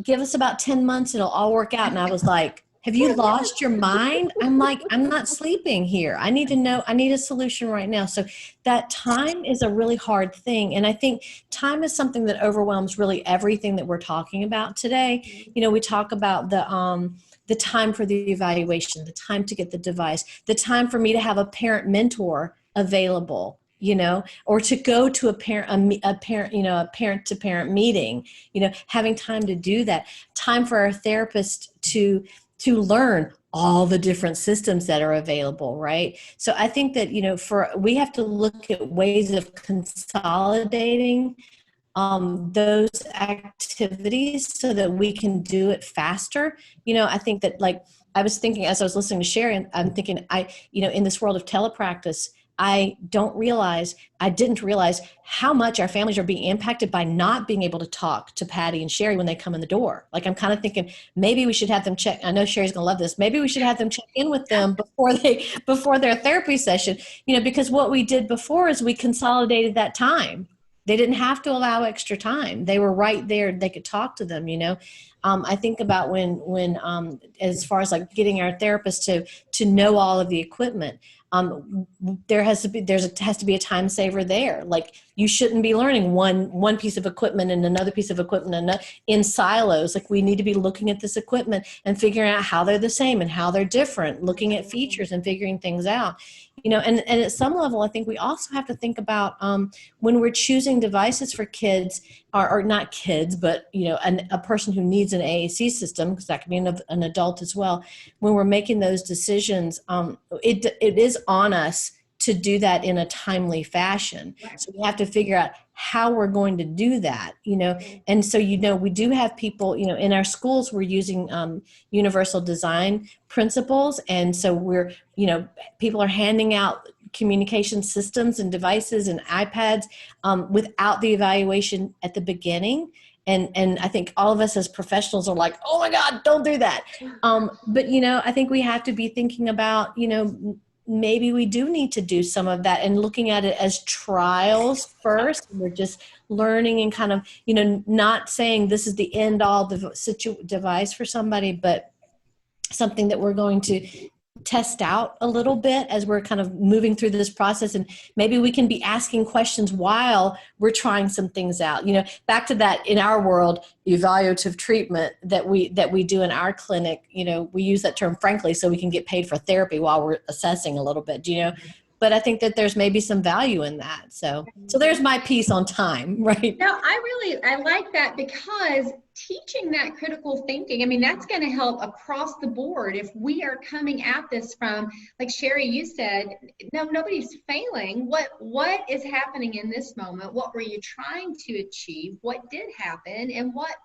give us about 10 months. It'll all work out. And I was like, have you lost your mind? I'm like, I'm not sleeping here. I need to know, I need a solution right now. So that time is a really hard thing. And I think time is something that overwhelms really everything that we're talking about today. We talk about the time for the evaluation, the time to get the device, the time for me to have a parent mentor available, or to go to a parent to parent meeting, having time to do that, time for our therapist to learn all the different systems that are available, right? So I think that, we have to look at ways of consolidating those activities so that we can do it faster. I think that, like, I was thinking as I was listening to Sherry, I'm thinking, in this world of telepractice, I didn't realize how much our families are being impacted by not being able to talk to Patty and Sherry when they come in the door. Like, I'm kind of thinking maybe we should have them check. I know Sherry's going to love this. Maybe we should have them check in with them before their therapy session, because what we did before is we consolidated that time. They didn't have to allow extra time. They were right there. They could talk to them, I think about when as far as like getting our therapist to know all of the equipment, there has to be a time saver there. Like, you shouldn't be learning one piece of equipment and another piece of equipment in silos. Like, we need to be looking at this equipment and figuring out how they're the same and how they're different, looking at features and figuring things out. And at some level, I think we also have to think about when we're choosing devices for kids, or not kids, but a person who needs an AAC system, because that could be an adult as well. When we're making those decisions, it is on us to do that in a timely fashion. So we have to figure out how we're going to do that, And so, we do have people, in our schools, we're using universal design principles. And so people are handing out communication systems and devices and iPads without the evaluation at the beginning. And I think all of us as professionals are like, oh my God, don't do that. But, I think we have to be thinking about, maybe we do need to do some of that and looking at it as trials first. We're just learning and kind of, not saying this is the end all device for somebody, but something that we're going to test out a little bit as we're kind of moving through this process. And maybe we can be asking questions while we're trying some things out. Back to that, in our world, evaluative treatment that we do in our clinic, we use that term frankly so we can get paid for therapy while we're assessing a little bit, but I think that there's maybe some value in that. So there's my piece on time, right? No, I like that, because teaching that critical thinking, I mean, that's going to help across the board. If we are coming at this from, like Sherry, you said, no, nobody's failing. What is happening in this moment? What were you trying to achieve? What did happen? And what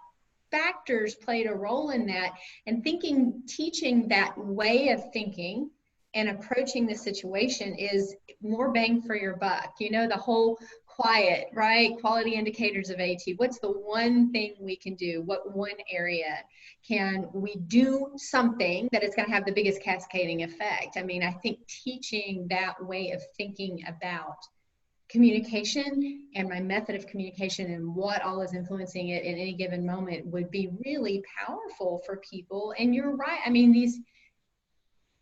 factors played a role in that? And teaching that way of thinking and approaching the situation is more bang for your buck. The whole quiet, right? Quality indicators of AT. What's the one thing we can do? What one area can we do something that is going to have the biggest cascading effect? I mean, I think teaching that way of thinking about communication and my method of communication and what all is influencing it in any given moment would be really powerful for people. And you're right. I mean,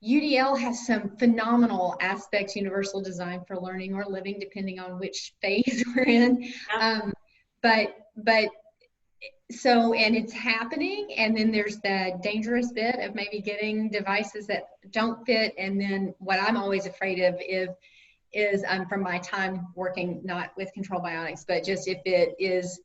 UDL has some phenomenal aspects, universal design for learning or living, depending on which phase we're in. But and it's happening. And then there's the dangerous bit of maybe getting devices that don't fit. And then what I'm always afraid of is from my time working, not with control bionics, but just if it is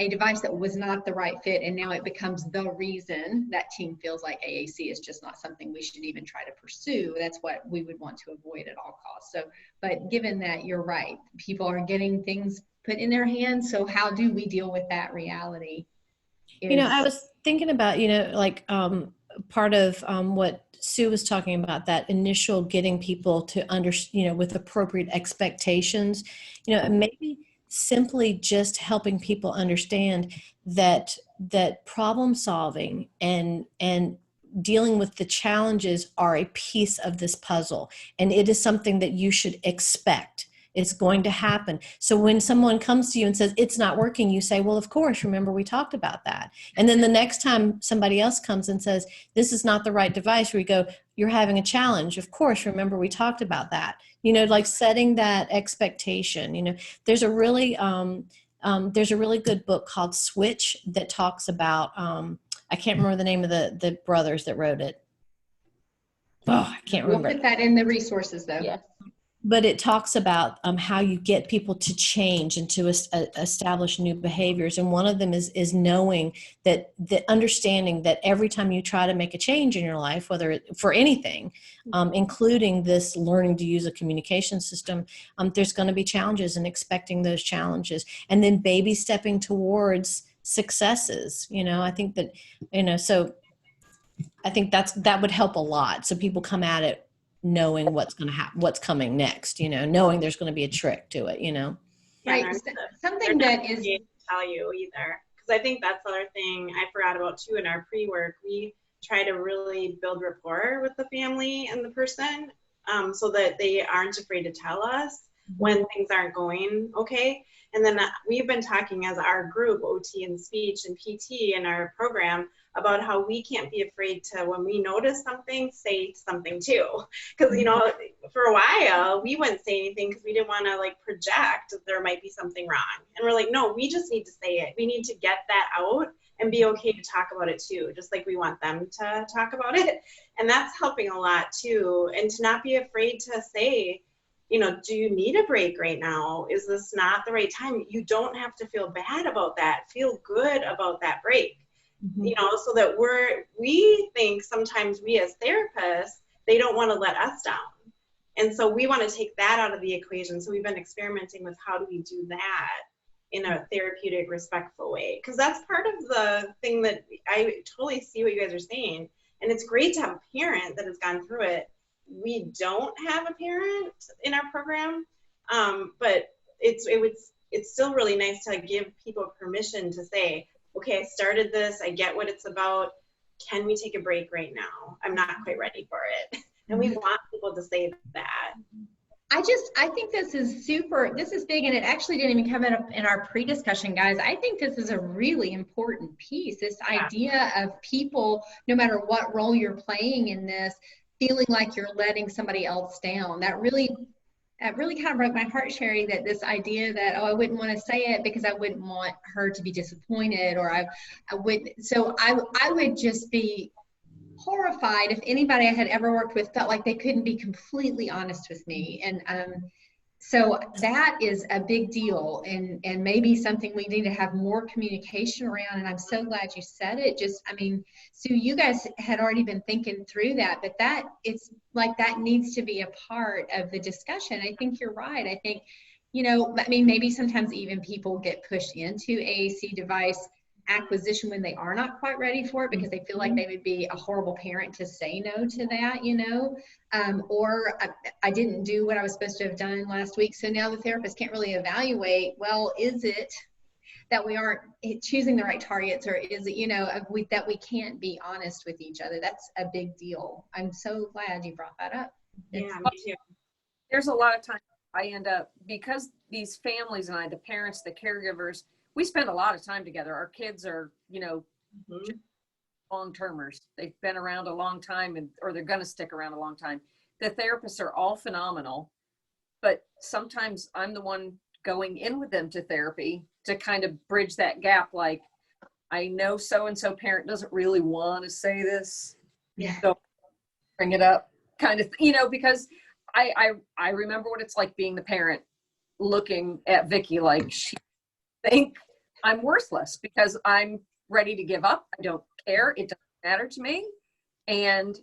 a device that was not the right fit, and now it becomes the reason that team feels like AAC is just not something we should even try to pursue. That's what we would want to avoid at all costs. So, but given that, you're right, people are getting things put in their hands. So how do we deal with that reality? I was thinking about, part of what Sue was talking about, that initial getting people to understand, with appropriate expectations, maybe simply just helping people understand that problem solving and dealing with the challenges are a piece of this puzzle, and it is something that you should expect. It's going to happen. So when someone comes to you and says it's not working, you say, well, of course, remember we talked about that. And then the next time somebody else comes and says this is not the right device, we go, you're having a challenge. Of course, remember we talked about that. Like setting that expectation. There's a really good book called Switch that talks about I can't remember the name of the brothers that wrote it. Oh, I can't remember. We'll put that in the resources, though. Yes. But it talks about how you get people to change and to establish new behaviors. And one of them is knowing that, understanding that every time you try to make a change in your life, whether for anything, including this learning to use a communication system, there's going to be challenges, and expecting those challenges. And then baby stepping towards successes. I think that, so I think that would help a lot. So people come at it knowing what's going to happen, what's coming next, knowing there's going to be a trick to it, Right. Something that is tell you either, because I think that's the other thing I forgot about too in our pre-work. We try to really build rapport with the family and the person, so that they aren't afraid to tell us when things aren't going okay. And then we've been talking as our group, OT and speech and PT in our program, about how we can't be afraid to, when we notice something, say something too. Because, for a while, we wouldn't say anything because we didn't want to project that there might be something wrong. And we're like, no, we just need to say it. We need to get that out and be okay to talk about it too, just like we want them to talk about it. And that's helping a lot too. And to not be afraid to say, do you need a break right now? Is this not the right time? You don't have to feel bad about that. Feel good about that break. So that we think sometimes we as therapists, they don't want to let us down. And so we want to take that out of the equation. So we've been experimenting with how do we do that in a therapeutic, respectful way. Because that's part of the thing that I totally see what you guys are saying. And it's great to have a parent that has gone through it. We don't have a parent in our program, but it's still really nice to give people permission to say, okay, I started this, I get what it's about. Can we take a break right now? I'm not quite ready for it. And we want people to say that. I think this is big, and it actually didn't even come up in our pre-discussion, guys. I think this is a really important piece, this idea of people, no matter what role you're playing in this, feeling like you're letting somebody else down. That really kind of broke my heart, Sherry, that this idea that, oh, I wouldn't want to say it because I wouldn't want her to be disappointed, or I would just be horrified if anybody I had ever worked with felt like they couldn't be completely honest with me. And so that is a big deal, and maybe something we need to have more communication around. And I'm so glad you said it. Sue, you guys had already been thinking through that, but it's like that needs to be a part of the discussion. I think you're right. I think, maybe sometimes even people get pushed into AAC device acquisition when they are not quite ready for it, because they feel like they would be a horrible parent to say no to that, or I didn't do what I was supposed to have done last week. So now the therapist can't really evaluate, well, is it that we aren't choosing the right targets, or is it, that we can't be honest with each other? That's a big deal. I'm so glad you brought that up. Yeah, me too. There's a lot of times I end up, because these families and I, the parents, the caregivers, we spend a lot of time together. Our kids are, long-termers. They've been around a long time, or they're going to stick around a long time. The therapists are all phenomenal, but sometimes I'm the one going in with them to therapy to kind of bridge that gap. Like, I know so-and-so parent doesn't really want to say this. Yeah. So bring it up, kind of, because I remember what it's like being the parent looking at Vicki like she think I'm worthless because I'm ready to give up. I don't care. It doesn't matter to me. And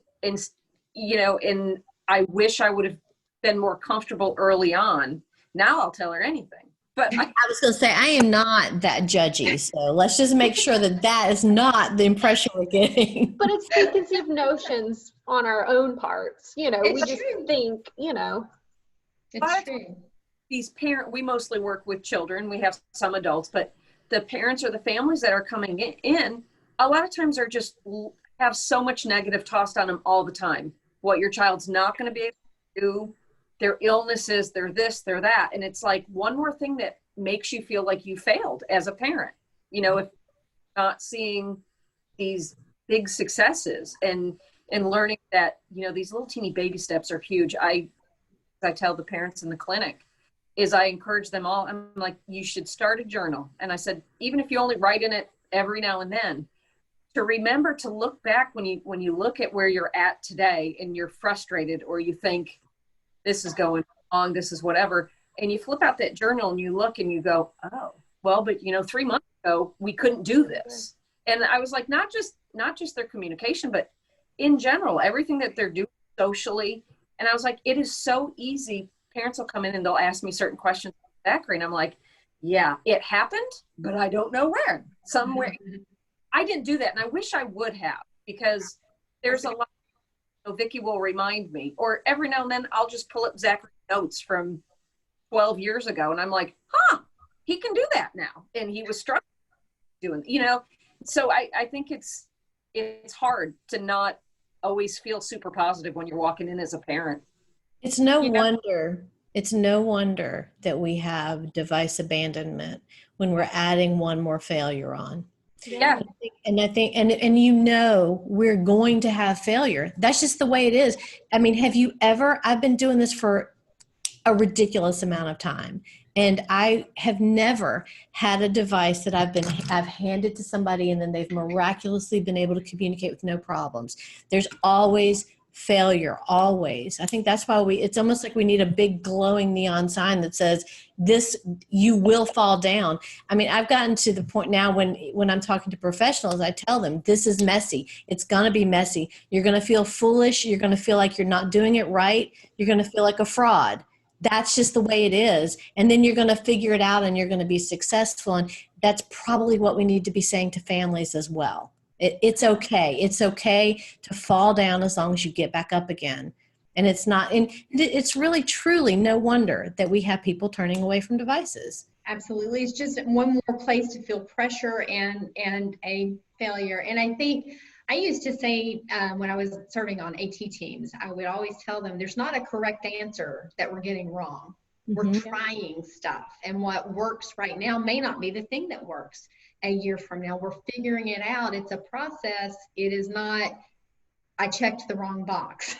I wish I would have been more comfortable early on. Now I'll tell her anything. But I was going to say, I am not that judgy. So let's just make sure that is not the impression we're getting. But it's preconceived notions on our own parts. We just think, It's true. These we mostly work with children. We have some adults, but the parents or the families that are coming in a lot of times are just have so much negative tossed on them all the time. What your child's not going to be able to do, their illnesses, they're this, they're that. And it's like one more thing that makes you feel like you failed as a parent, if not seeing these big successes and learning that, these little teeny baby steps are huge. I tell the parents in the clinic, is I encourage them all. I'm like, you should start a journal. And I said, even if you only write in it every now and then, to remember to look back when you look at where you're at today and you're frustrated, or you think this is going wrong, this is whatever. And you flip out that journal and you look and you go, oh, well, but 3 months ago, we couldn't do this. And I was like, not just their communication, but in general, everything that they're doing socially. And I was like, it is so easy. Parents will come in and they'll ask me certain questions, Zachary, and I'm like, yeah, it happened, but I don't know where. Somewhere. I didn't do that, and I wish I would have, because there's a lot. Vicki will remind me, or every now and then I'll just pull up Zachary's notes from 12 years ago, and I'm like, he can do that now, and he was struggling doing, So I think it's hard to not always feel super positive when you're walking in as a parent. It's no wonder that we have device abandonment when we're adding one more failure on. Yeah. And I think, we're going to have failure. That's just the way it is. I mean, I've been doing this for a ridiculous amount of time, and I have never had a device that I've handed to somebody and then they've miraculously been able to communicate with no problems. There's always failure, always. I think that's why it's almost like we need a big glowing neon sign that says this, you will fall down. I mean, I've gotten to the point now when I'm talking to professionals, I tell them this is messy. It's going to be messy. You're going to feel foolish. You're going to feel like you're not doing it right. You're going to feel like a fraud. That's just the way it is. And then you're going to figure it out and you're going to be successful. And that's probably what we need to be saying to families as well. It's okay. It's okay to fall down as long as you get back up again. And it's not, and it's really truly no wonder that we have people turning away from devices. Absolutely. It's just one more place to feel pressure and a failure. And I think I used to say when I was serving on AT teams, I would always tell them there's not a correct answer that we're getting wrong. We're trying stuff, and what works right now may not be the thing that works a year from now. We're figuring it out. It's a process. It is not, I checked the wrong box.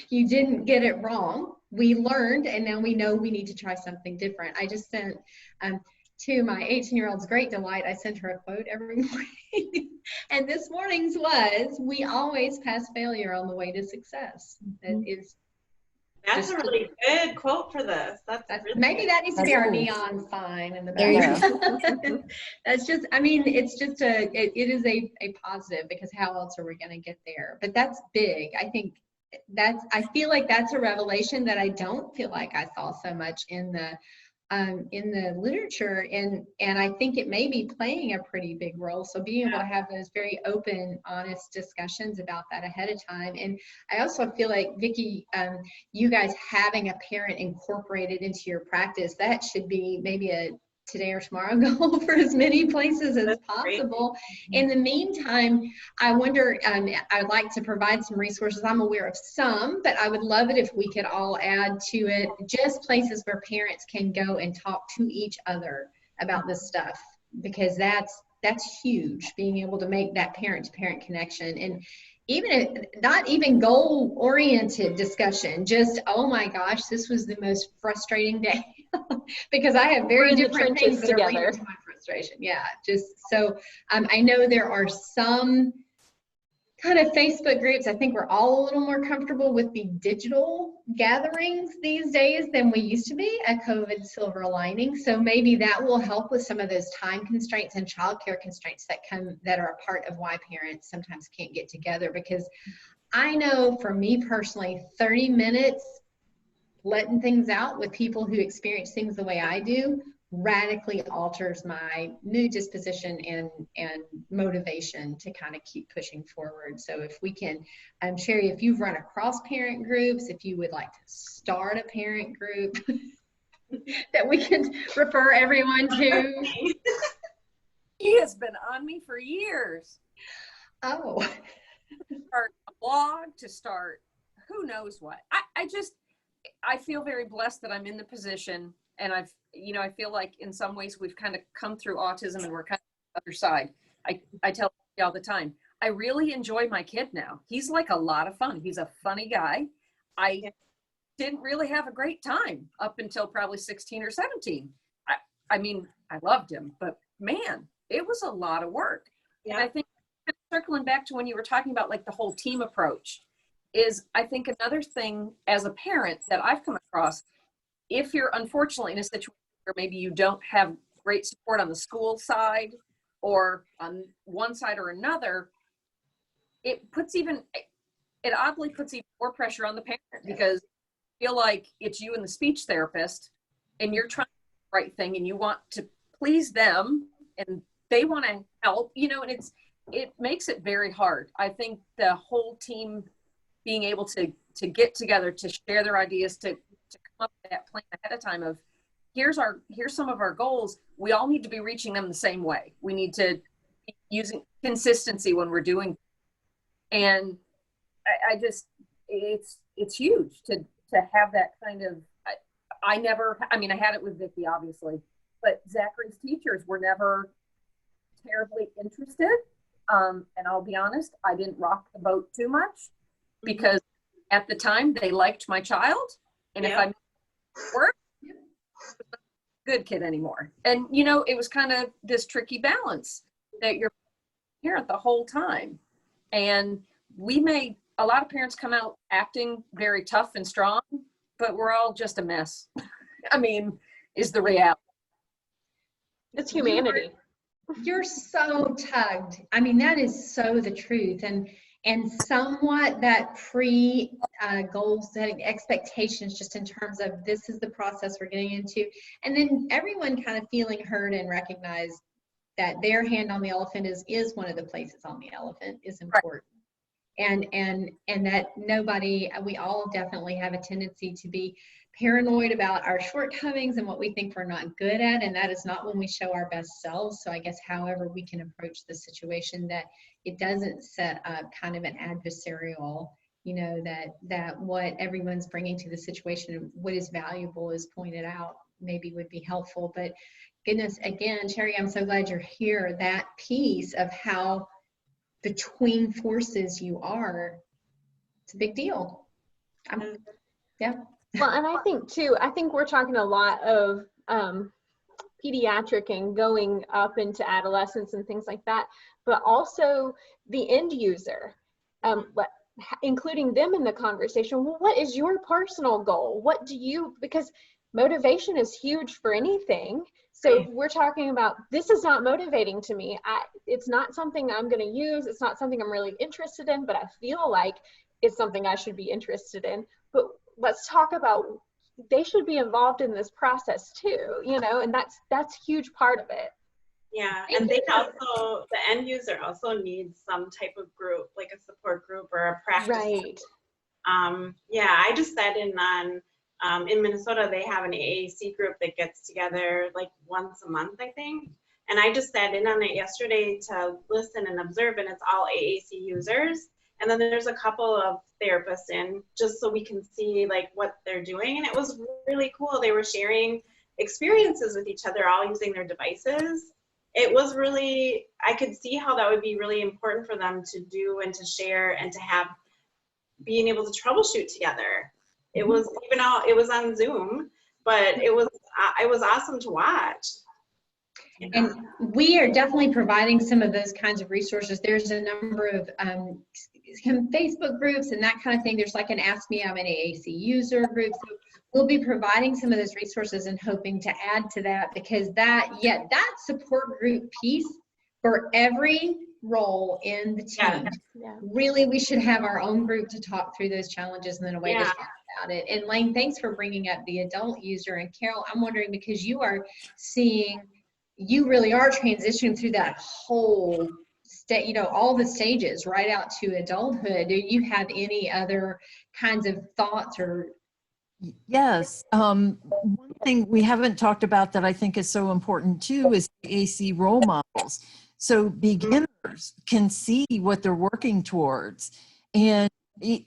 You didn't get it wrong. We learned, and now we know we need to try something different. I just sent to my 18-year-old's great delight, I sent her a quote every morning. And this morning's was, we always pass failure on the way to success. That is, that's a really good quote for this. That's really maybe good. that needs to be our neon sign in the back. That's just, I mean, it's just it is a positive, because how else are we going to get there? But that's big. I think I feel like that's a revelation that I don't feel like I saw so much in the literature, and I think it may be playing a pretty big role. So being able to have those very open, honest discussions about that ahead of time. And I also feel like, Vicki, you guys having a parent incorporated into your practice, that should be maybe a today or tomorrow goal for as many places as possible. In the meantime, I wonder, I'd like to provide some resources. I'm aware of some, but I would love it if we could all add to it just places where parents can go and talk to each other about this stuff, because that's huge, being able to make that parent-to-parent connection. And even if not even goal-oriented discussion, just, oh my gosh, this was the most frustrating day. Because I have very different things that are leading to my frustration. Yeah, just so I know there are some kind of Facebook groups. I think we're all a little more comfortable with the digital gatherings these days than we used to be, a COVID silver lining. So maybe that will help with some of those time constraints and childcare constraints that are a part of why parents sometimes can't get together. Because I know for me personally, 30 minutes letting things out with people who experience things the way I do radically alters my mood, disposition, and motivation to kind of keep pushing forward. So if we can, Sherry, if you've run across parent groups, if you would like to start a parent group that we can refer everyone to. He has been on me for years. Oh. To start a blog, to start who knows what. I feel very blessed that I'm in the position, and I feel like in some ways we've kind of come through autism and we're kind of on the other side. I tell you all the time, I really enjoy my kid now. He's like a lot of fun. He's a funny guy. I didn't really have a great time up until probably 16 or 17. I mean, I loved him, but man, it was a lot of work. Yeah. And I think circling back to when you were talking about like the whole team approach, is I think another thing as a parent that I've come across, if you're unfortunately in a situation where maybe you don't have great support on the school side or on one side or another, it oddly puts even more pressure on the parent, because you feel like it's you and the speech therapist and you're trying the right thing and you want to please them and they want to help, and it makes it very hard. I think the whole team being able to get together, to share their ideas, to come up with that plan ahead of time of here's some of our goals. We all need to be reaching them the same way. We need to be using consistency when we're doing, and it's huge to have that kind of, I had it with Vicki obviously, but Zachary's teachers were never terribly interested. And I'll be honest, I didn't rock the boat too much, because at the time they liked my child, and if I work, good kid anymore. And it was kind of this tricky balance that you're parent the whole time. And we made a lot of parents come out acting very tough and strong, but we're all just a mess. I mean, is the reality. It's humanity. You're so tugged. I mean, that is so the truth. And somewhat that goal setting expectations, just in terms of this is the process we're getting into. And then everyone kind of feeling heard and recognized that their hand on the elephant is one of the places on the elephant is important. and that nobody, we all definitely have a tendency to be paranoid about our shortcomings and what we think we're not good at, and that is not when we show our best selves. So I guess however we can approach the situation that it doesn't set up kind of an adversarial, you know, that what everyone's bringing to the situation and what is valuable is pointed out, maybe would be helpful. But goodness, again, Sherry, I'm so glad you're here. That piece of how between forces you are, it's a big deal. Yeah. Well, and I think too, I think we're talking a lot of pediatric and going up into adolescence and things like that, but also the end user, including them in the conversation. Well, what is your personal goal? What do you, because motivation is huge for anything. So we're talking about, this is not motivating to me. It's not something I'm going to use. It's not something I'm really interested in, but I feel like it's something I should be interested in. But let's talk about, they should be involved in this process too, you know, and that's a huge part of it. Yeah, and they also, the end user also needs some type of group, like a support group or a practice. Right. Yeah, I just sat in on, in Minnesota, they have an AAC group that gets together like once a month, I think. And I just sat in on it yesterday to listen and observe, and it's all AAC users. And then there's a couple of therapists in, just so we can see like what they're doing. And it was really cool. They were sharing experiences with each other, all using their devices. It was really, I could see how that would be really important for them to do and to share and to have, being able to troubleshoot together. It was even out, it was on Zoom, but it was awesome to watch. And we are definitely providing some of those kinds of resources. There's a number of Facebook groups and that kind of thing. There's like an Ask Me, I'm an AAC user group. So we'll be providing some of those resources and hoping to add to that, because that support group piece for every role in the team. Yeah. Really, we should have our own group to talk through those challenges and then a way to talk about it. And Lane, thanks for bringing up the adult user. And Carol, I'm wondering, because you are seeing, you really are transitioning through that whole state, you know, all the stages right out to adulthood. Do you have any other kinds of thoughts or? Yes. One thing we haven't talked about that I think is so important too is AAC role models. So beginners can see what they're working towards. And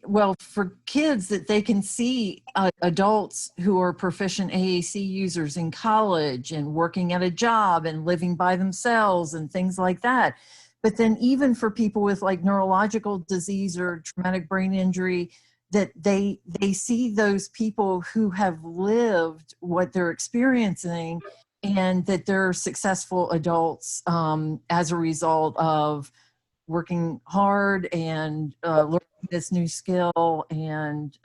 well, for kids, that they can see adults who are proficient AAC users in college and working at a job and living by themselves and things like that. But then even for people with like neurological disease or traumatic brain injury, that they see those people who have lived what they're experiencing and that they're successful adults as a result of working hard and learning this new skill, and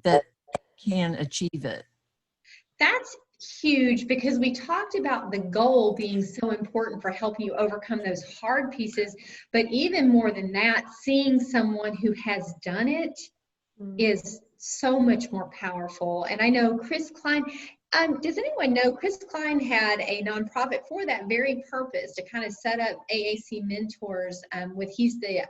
that can achieve it. That's huge, because we talked about the goal being so important for helping you overcome those hard pieces, but even more than that, seeing someone who has done it is so much more powerful. And I know Chris Klein, does anyone know Chris Klein had a nonprofit for that very purpose, to kind of set up AAC mentors he's the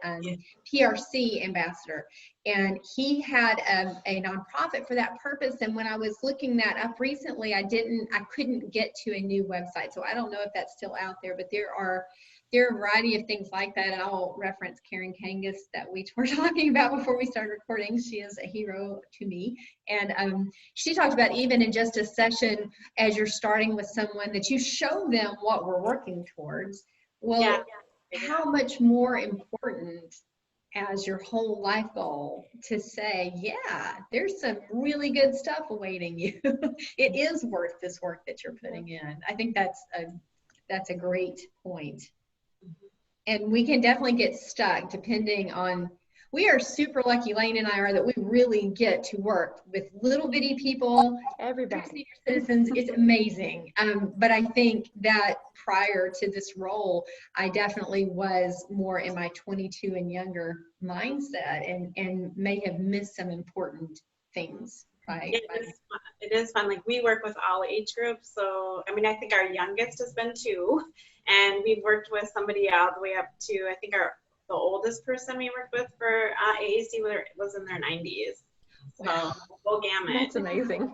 PRC ambassador, and he had a nonprofit for that purpose. And when I was looking that up recently, I couldn't get to a new website, so I don't know if that's still out there, but there are a variety of things like that. And I'll reference Karen Kangas that we were talking about before we started recording. She is a hero to me. And she talked about, even in just a session, as you're starting with someone, that you show them what we're working towards. Well, how much more important as your whole life goal to say, yeah, there's some really good stuff awaiting you. It is worth this work that you're putting in. I think that's a great point. And we can definitely get stuck depending on, we are super lucky, Lane and I are, that we really get to work with little bitty people, Everybody. senior citizens. It's amazing. But I think that prior to this role, I definitely was more in my 22 and younger mindset and may have missed some important things. Right? It is fun. Like, we work with all age groups. So, I mean, I think our youngest has been 2. And we've worked with somebody all the way up to, I think our the oldest person we worked with for AAC was in their 90s. So Wow. full gamut. That's amazing.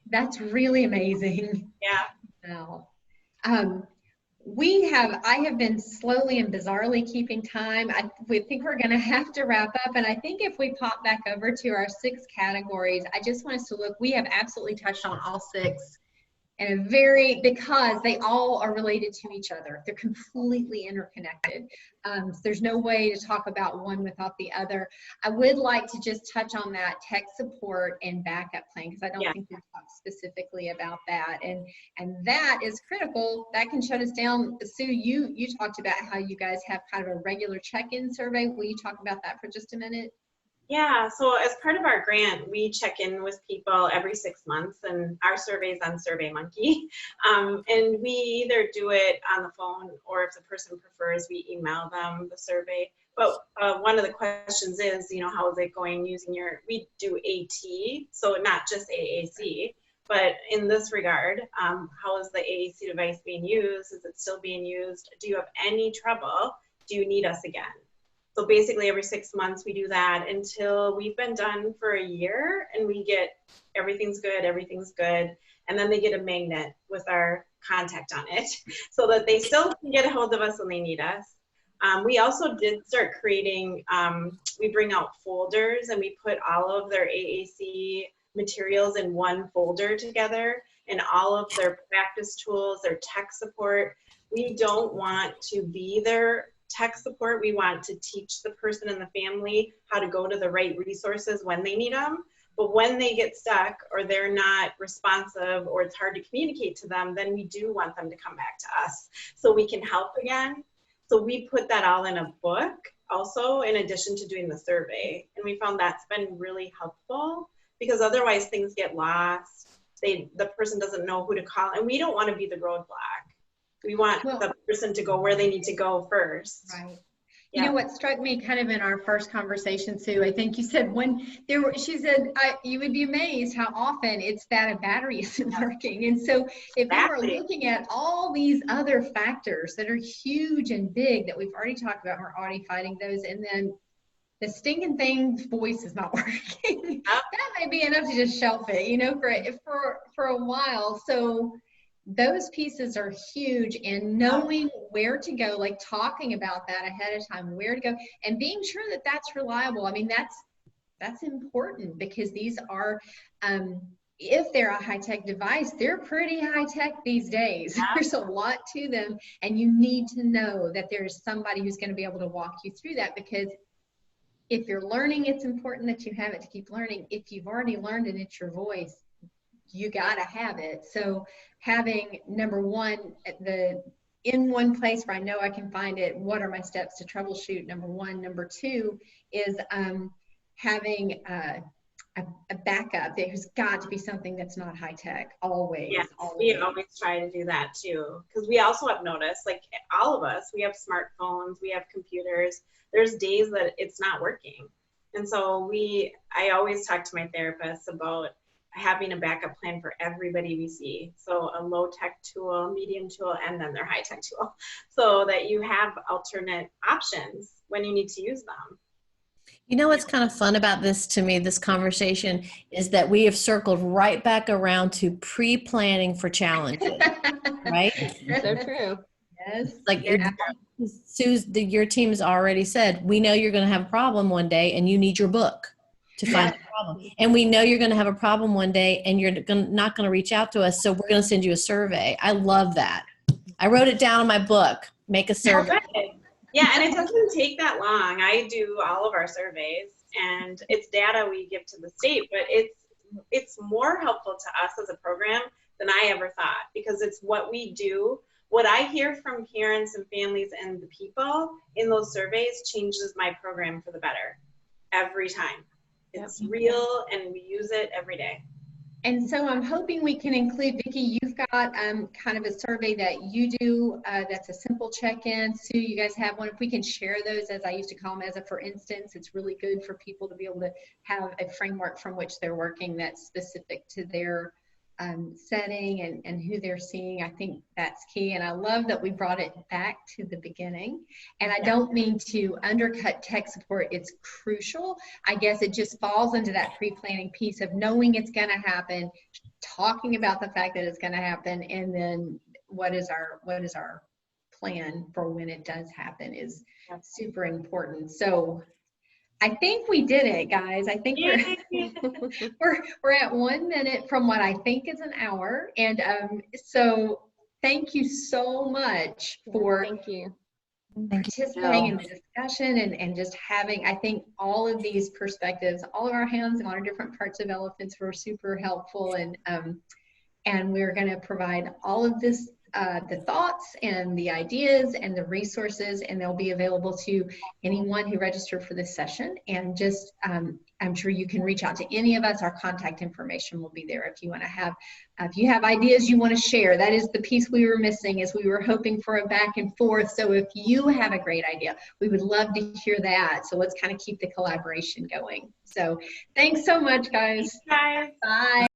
That's really amazing. Yeah. Wow. I have been slowly and bizarrely keeping time. We think we're going to have to wrap up. And I think if we pop back over to our 6 categories, I just want us to look, we have absolutely touched on all 6 and because they all are related to each other. They're completely interconnected. So there's no way to talk about one without the other. I would like to just touch on that tech support and backup plan, because I don't think we talked specifically about that. And that is critical. That can shut us down. Sue, you talked about how you guys have kind of a regular check-in survey. Will you talk about that for just a minute? Yeah, so as part of our grant, we check in with people every 6 months, and our survey's on SurveyMonkey. And we either do it on the phone, or if the person prefers, we email them the survey. But one of the questions is, how is it going using we do AT, so not just AAC, but in this regard, how is the AAC device being used? Is it still being used? Do you have any trouble? Do you need us again? So basically every 6 months we do that until we've been done for a year, and we get everything's good. And then they get a magnet with our contact on it so that they still can get a hold of us when they need us. We also did start creating, we bring out folders, and we put all of their AAC materials in one folder together, and all of their practice tools, their tech support. We don't want to be their tech support. We want to teach the person and the family how to go to the right resources when they need them. But when they get stuck, or they're not responsive, or it's hard to communicate to them, then we do want them to come back to us so we can help again. So we put that all in a book also, in addition to doing the survey. And we found that's been really helpful, because otherwise things get lost. The person doesn't know who to call, and we don't want to be the roadblock. We want the person to go where they need to go first. Right. Yeah. You know what struck me kind of in our first conversation, Sue, I think you said she said, you would be amazed how often it's that a battery isn't working. And so if we were looking at all these other factors that are huge and big that we've already talked about, we're already fighting those, and then the stinking thing's voice is not working. That may be enough to just shelf it, for a while. So those pieces are huge, and knowing where to go, like talking about that ahead of time, where to go, and being sure that that's reliable. I mean, that's important, because these are, if they're a high-tech device, they're pretty high-tech these days. There's a lot to them, and you need to know that there's somebody who's going to be able to walk you through that, because if you're learning, it's important that you have it to keep learning. If you've already learned and it's your voice, you got to have it. So having, number one, in one place where I know I can find it, what are my steps to troubleshoot? Number one. Number two is having a backup. There's got to be something that's not high tech, always. Yes, always. we always try to do that too, because we also have noticed, like all of us, we have smartphones, we have computers. There's days that it's not working. And so I always talk to my therapist about having a backup plan for everybody we see. So a low tech tool, medium tool, and then their high tech tool, so that you have alternate options when you need to use them. You know what's kind of fun about this, to me, this conversation, is that we have circled right back around to pre-planning for challenges, right? So true. Yes. Like Sue's, your team's already said, we know you're going to have a problem one day, and you need your book to find the problem. And we know you're going to have a problem one day, and you're not going to reach out to us, so we're going to send you a survey. I love that. I wrote it down in my book. Make a survey. Yeah, and it doesn't take that long. I do all of our surveys, and it's data we give to the state, but it's more helpful to us as a program than I ever thought, because it's what we do. What I hear from parents and families and the people in those surveys changes my program for the better every time. It's real, and we use it every day. And so I'm hoping we can include, Vicki, you've got kind of a survey that you do that's a simple check-in. Sue, you guys have one. If we can share those, as I used to call them, as a for instance, it's really good for people to be able to have a framework from which they're working that's specific to their setting and who they're seeing. I think that's key. And I love that we brought it back to the beginning. And I don't mean to undercut tech support. It's crucial. I guess it just falls into that pre-planning piece of knowing it's going to happen, talking about the fact that it's going to happen, and then what is our plan for when it does happen is super important. So I think we did it, guys. I think we're at 1 minute from what I think is an hour. And so thank you so much for participating in the discussion and just having, I think all of these perspectives, all of our hands on our different parts of elephants were super helpful. And we're going to provide all of this, the thoughts and the ideas and the resources, and they'll be available to anyone who registered for this session. And just, I'm sure you can reach out to any of us. Our contact information will be there if you want to have, if you have ideas you want to share. That is the piece we were missing, is we were hoping for a back and forth. So if you have a great idea, we would love to hear that. So let's kind of keep the collaboration going. So thanks so much, guys. Bye. Bye.